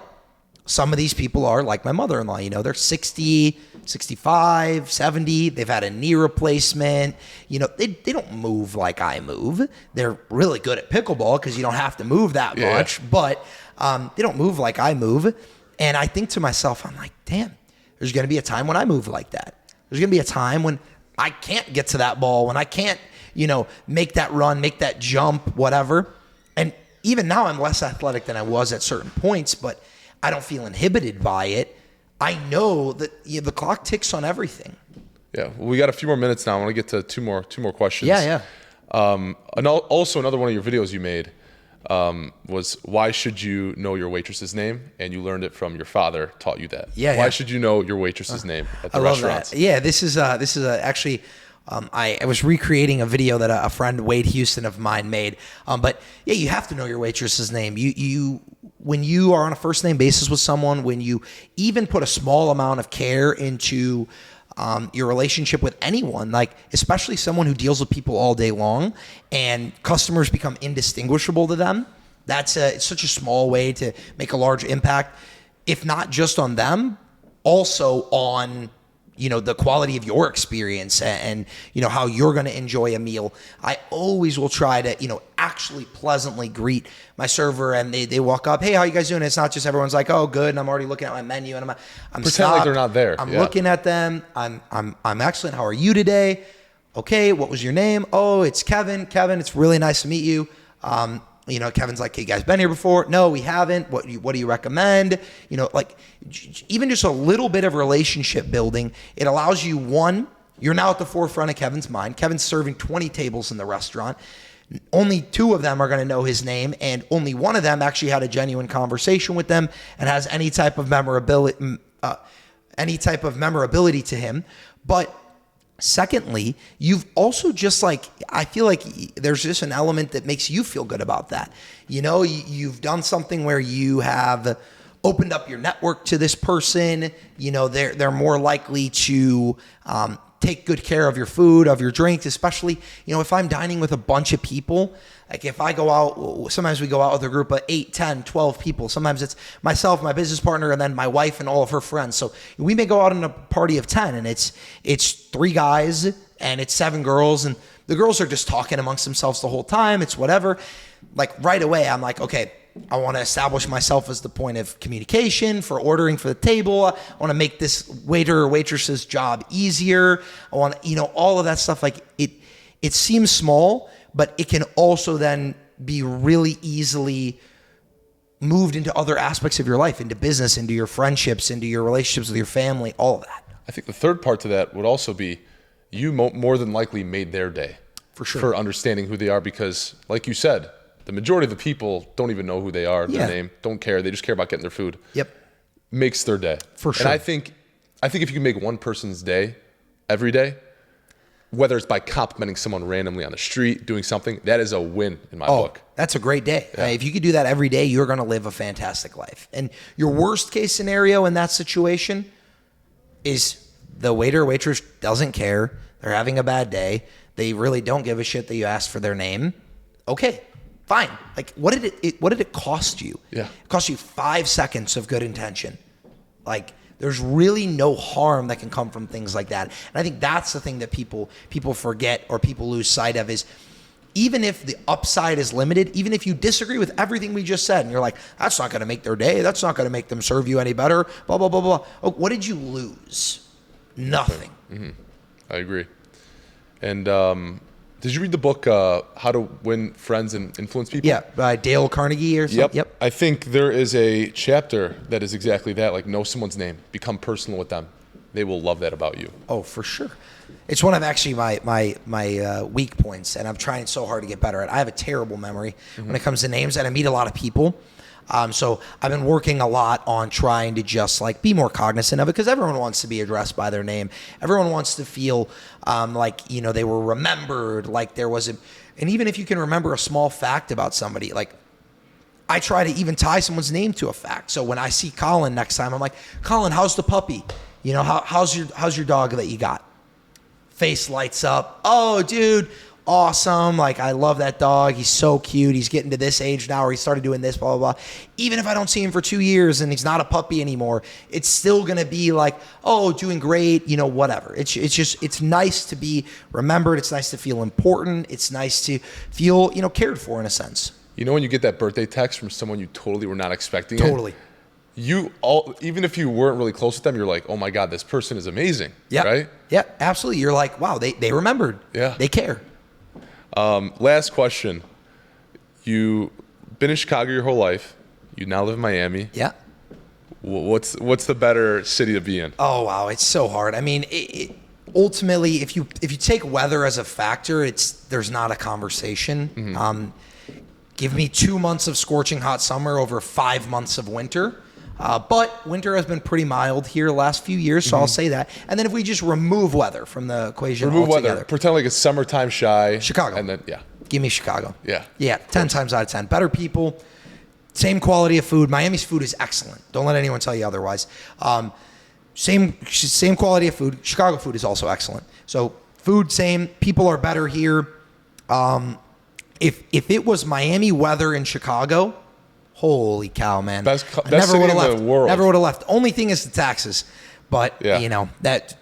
some of these people are like my mother-in-law, they're 60, 65, 70. They've had a knee replacement. They don't move like I move. They're really good at pickleball because you don't have to move that much, but they don't move like I move. And I think to myself, I'm like, damn, there's going to be a time when I move like that. There's going to be a time when I can't get to that ball, when I can't, make that run, make that jump, whatever. And even now I'm less athletic than I was at certain points, but I don't feel inhibited by it. I know that the clock ticks on everything. Yeah, well, we got a few more minutes now. I want to get to two more questions. Yeah. And also another one of your videos you made was why should you know your waitress's name? And you learned it from your father taught you that. Why should you know your waitress's name at the restaurants? That. Yeah, this is actually. I was recreating a video that a friend, Wade Houston of mine, made. But yeah, you have to know your waitress's name. You when you are on a first name basis with someone, when you even put a small amount of care into your relationship with anyone, like especially someone who deals with people all day long, and customers become indistinguishable to them. It's such a small way to make a large impact, if not just on them, also on the quality of your experience and how you're going to enjoy a meal. I always will try to, actually pleasantly greet my server, and they walk up, hey, how you guys doing? It's not just everyone's like, oh, good. And I'm already looking at my menu and I'm pretend stopped. like they're not there. I'm looking at them. I'm excellent. How are you today? Okay. What was your name? Oh, it's Kevin. Kevin, it's really nice to meet you. Kevin's like, hey, you guys been here before? No, we haven't. What do you recommend? Even just a little bit of relationship building, it allows you, one, you're now at the forefront of Kevin's mind. Kevin's serving 20 tables in the restaurant. Only 2 of them are going to know his name, and only one of them actually had a genuine conversation with them and has any type of memorability to him. But secondly, you've also I feel like there's just an element that makes you feel good about that. You've done something where you have opened up your network to this person. They're more likely to take good care of your food, of your drinks, especially, if I'm dining with a bunch of people. Like if I go out, sometimes we go out with a group of 8, 10, 12 people. Sometimes it's myself, my business partner, and then my wife and all of her friends. So we may go out in a party of 10 and it's 3 guys and it's 7 girls, and the girls are just talking amongst themselves the whole time. It's whatever. Like right away, I'm like, okay, I want to establish myself as the point of communication for ordering for the table. I want to make this waiter or waitress's job easier. I want to, all of that stuff. Like it seems small, but it can also then be really easily moved into other aspects of your life, into business, into your friendships, into your relationships with your family, all of that. I think the third part to that would also be you more than likely made their day. For sure. For understanding who they are, because like you said, the majority of the people don't even know who they are, their name, don't care. They just care about getting their food. Yep. Makes their day. For sure. And I think if you can make one person's day every day, whether it's by complimenting someone randomly on the street, doing something, that is a win in my book. That's a great day. Yeah. If you could do that every day, you're going to live a fantastic life. And your worst case scenario in that situation is the waiter or waitress doesn't care. They're having a bad day. They really don't give a shit that you asked for their name. Okay, fine. Like, what did it cost you? Yeah. It cost you 5 seconds of good intention. Like, there's really no harm that can come from things like that. And I think that's the thing that people forget or people lose sight of is, even if the upside is limited, even if you disagree with everything we just said, and you're like, that's not going to make their day, that's not going to make them serve you any better, blah, blah, blah, blah. Oh, what did you lose? Nothing. Mm-hmm. I agree. And did you read the book How to Win Friends and Influence People? Yeah, by Dale Carnegie or something. Yep. I think there is a chapter that is exactly that, like know someone's name, become personal with them. They will love that about you. Oh, for sure. It's one of actually my weak points, and I'm trying so hard to get better at it. I have a terrible memory when it comes to names, and I meet a lot of people. So I've been working a lot on trying to just like be more cognizant of it, because everyone wants to be addressed by their name. Everyone wants to feel like, they were remembered, like there was and even if you can remember a small fact about somebody, like I try to even tie someone's name to a fact. So when I see Colin next time, I'm like, Colin, how's the puppy? You know, how's your dog that you got? Face lights up. Oh, dude, awesome. Like, I love that dog. He's so cute. He's getting to this age now where he started doing this, blah, blah, blah. Even if I don't see him for 2 years and he's not a puppy anymore, it's still going to be like, oh, doing great, you know, whatever. It's nice to be remembered. It's nice to feel important. It's nice to feel, you know, cared for in a sense. You know when you get that birthday text from someone you totally were not expecting Totally. Even if you weren't really close with them, you're like, oh my God, this person is amazing. Yeah. Right? Yeah, absolutely. You're like, wow, they remembered. Yeah. They care. Last question. You've been in Chicago your whole life. You now live in Miami. Yeah. What's the better city to be in? Oh, wow. It's so hard. I mean, ultimately, if you take weather as a factor, there's not a conversation. Mm-hmm. Give me 2 months of scorching hot summer over 5 months of winter. But winter has been pretty mild here the last few years, so I'll say that. And then if we just remove weather from the equation altogether. Weather. Pretend like it's summertime shy. Chicago. And then, yeah. Give me Chicago. Yeah. Yeah, 10 times out of 10. Better people, same quality of food. Miami's food is excellent. Don't let anyone tell you otherwise. Same quality of food. Chicago food is also excellent. So food, same. People are better here. If it was Miami weather in Chicago, holy cow, man! Best never city would have in left. the world. Never would have left. Only thing is the taxes, but Yeah. you know that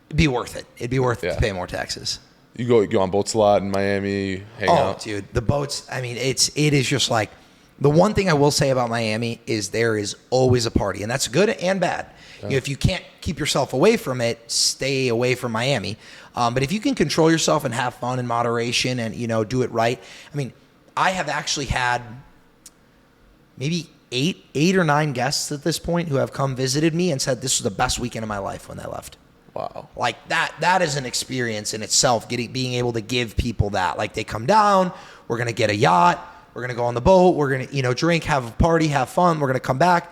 it'd be worth it. It'd be worth it to pay more taxes. You go on boats a lot in Miami, hang out. Oh, dude, the boats. I mean, it is just like the one thing I will say about Miami is there is always a party, and that's good and bad. You know, if you can't keep yourself away from it, stay away from Miami. But if you can control yourself and have fun in moderation and, you know, do it right. I mean, I have actually had maybe eight or nine guests at this point who have come visited me and said this was the best weekend of my life when they left. Wow. Like that is an experience in itself, being able to give people that. Like they come down, we're going to get a yacht, we're going to go on the boat, we're going to, you know, drink, have a party, have fun, we're going to come back,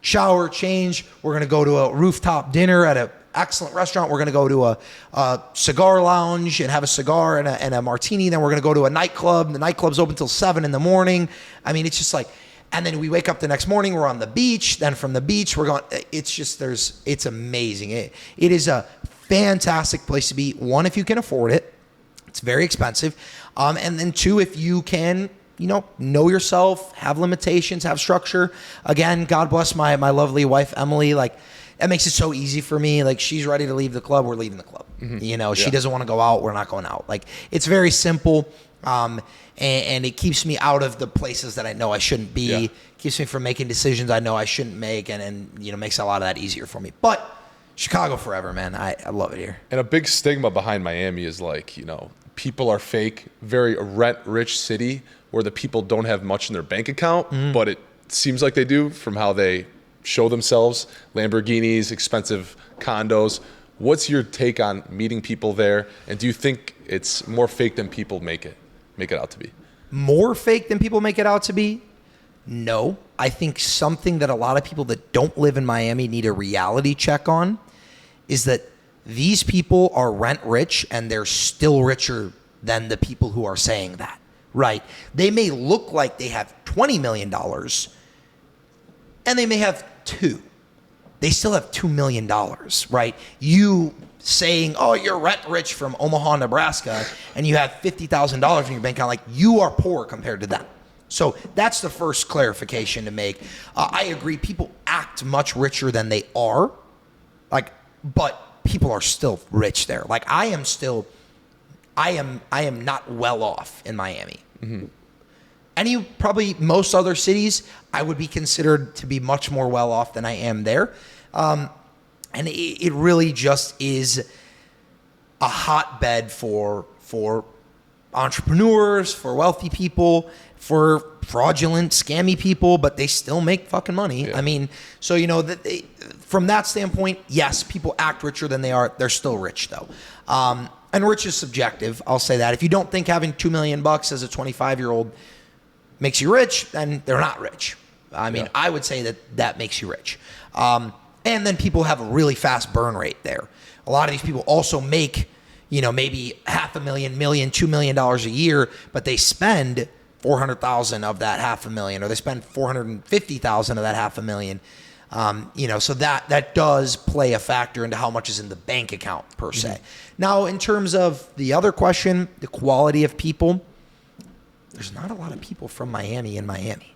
shower, change, we're going to go to a rooftop dinner at an excellent restaurant, we're going to go to a cigar lounge and have a cigar and a martini, then we're going to go to a nightclub, the nightclub's open till 7 in the morning. I mean, it's just like, and then we wake up the next morning, we're on the beach, then from the beach, we're going, it's just, it's amazing. It is a fantastic place to be. One, if you can afford it, it's very expensive. And then two, if you can, you know yourself, have limitations, have structure. Again, God bless my lovely wife, Emily. Like, that makes it so easy for me. Like, she's ready to leave the club, we're leaving the club. Mm-hmm. You know, she doesn't want to go out, we're not going out. Like, it's very simple. And it keeps me out of the places that I know I shouldn't be. Yeah. Keeps me from making decisions I know I shouldn't make, and you know, makes a lot of that easier for me. But Chicago forever, man. I love it here. And a big stigma behind Miami is like, you know, people are fake, very rent-rich city where the people don't have much in their bank account, but it seems like they do from how they show themselves. Lamborghinis, expensive condos. What's your take on meeting people there? And do you think it's more fake than people make it out to be? More fake than people make it out to be? No. I think something that a lot of people that don't live in Miami need a reality check on is that these people are rent rich and they're still richer than the people who are saying that, right? They may look like they have $20 million and they may have two. They still have $2 million, right? You saying, oh, you're rent rich from Omaha, Nebraska, and you have $50,000 in your bank account, like you are poor compared to them. So that's the first clarification to make. I agree, people act much richer than they are, like, but people are still rich there. Like I am not well off in Miami. Mm-hmm. Probably most other cities, I would be considered to be much more well off than I am there. And it really just is a hotbed for entrepreneurs, for wealthy people, for fraudulent, scammy people, but they still make fucking money. Yeah. I mean, so, you know, from that standpoint, yes, people act richer than they are. They're still rich, though. And rich is subjective. I'll say that. If you don't think having $2 million as a 25-year-old makes you rich, then they're not rich. I mean, I would say that makes you rich. And then people have a really fast burn rate there. A lot of these people also make, you know, maybe $500,000, $1 million, $2 million a year, but they spend 400,000 of that $500,000, or they spend 450,000 of that $500,000. So that does play a factor into how much is in the bank account per se. Now, in terms of the other question, the quality of people, there's not a lot of people from Miami in Miami.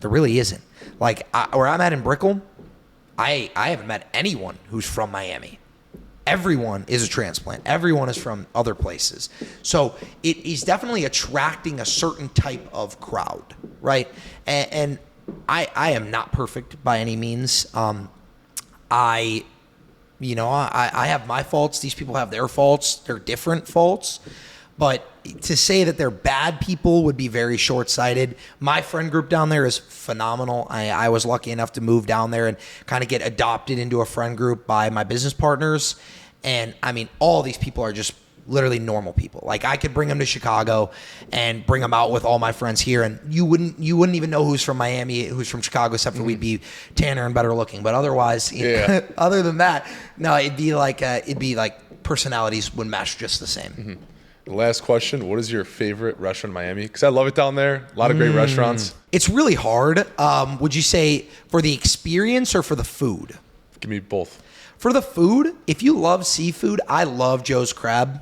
There really isn't. Like where I'm at in Brickell, I haven't met anyone who's from Miami. Everyone is a transplant. Everyone is from other places. So it is definitely attracting a certain type of crowd, right? And I am not perfect by any means. I have my faults. These people have their faults. They're different faults. But to say that they're bad people would be very short-sighted. My friend group down there is phenomenal. I was lucky enough to move down there and kind of get adopted into a friend group by my business partners. And, I mean, all these people are just literally normal people. Like, I could bring them to Chicago and bring them out with all my friends here, and you wouldn't even know who's from Miami, who's from Chicago, except for we'd be tanner and better looking. But otherwise, other than that, no, it'd be like personalities would mesh just the same. The last question, what is your favorite restaurant in Miami? Because I love it down there. A lot of great restaurants. It's really hard. Would you say for the experience or for the food? Give me both. For the food, if you love seafood, I love Joe's Crab.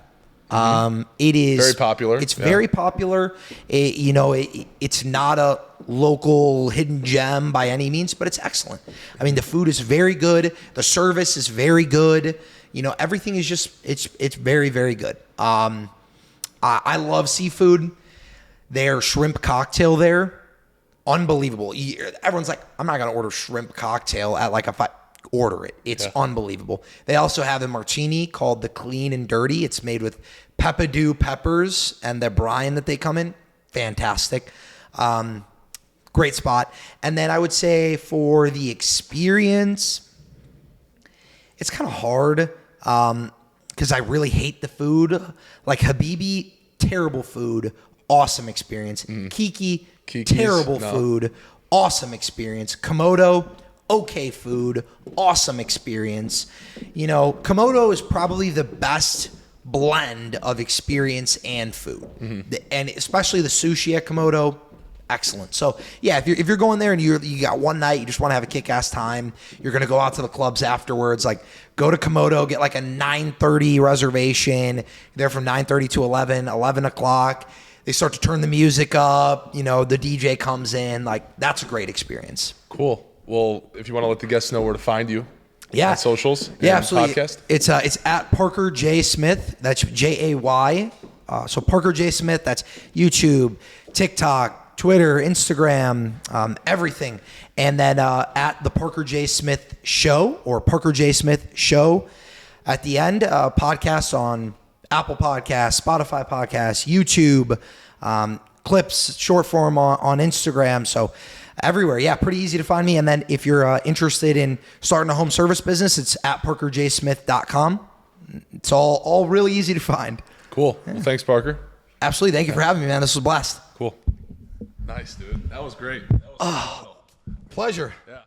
It is very popular. It's very popular. It's not a local hidden gem by any means, but it's excellent. I mean, the food is very good. The service is very good. Everything is just it's very, very good. I love seafood. Their shrimp cocktail there, unbelievable. Everyone's like, I'm not gonna order shrimp cocktail at like if I order it. It's unbelievable. They also have a martini called the Clean and Dirty. It's made with peppadew peppers and the brine that they come in. Fantastic. Great spot. And then I would say for the experience, it's kind of hard because I really hate the food. Like Habibi, terrible food, awesome experience. Kiki's, terrible food, awesome experience. Komodo, okay food, awesome experience. Komodo is probably the best blend of experience and food. And especially the sushi at Komodo, excellent. So yeah, if you're going there and you got one night, you just want to have a kick-ass time, you're going to go out to the clubs afterwards, like go to Komodo, get like a 9:30 reservation. You're there from 9:30 to 11 o'clock. They start to turn the music up, the DJ comes in, like that's a great experience. Cool. Well, if you want to let the guests know where to find you. Yeah. On socials. Yeah, absolutely. Podcast. It's at Parker J. Smith. That's Jay. So Parker J. Smith, that's YouTube, TikTok, Twitter, Instagram, everything. And then at the Parker J. Smith Show or Parker J. Smith Show at the end, podcasts on Apple Podcasts, Spotify Podcasts, YouTube, clips, short form on Instagram. So everywhere. Yeah, pretty easy to find me. And then if you're interested in starting a home service business, it's at parkerjsmith.com. It's all really easy to find. Cool. Yeah. Well, thanks, Parker. Absolutely. Thank you for having me, man. This was a blast. Cool. Nice, dude. That was great. That was phenomenal. Pleasure. Yeah.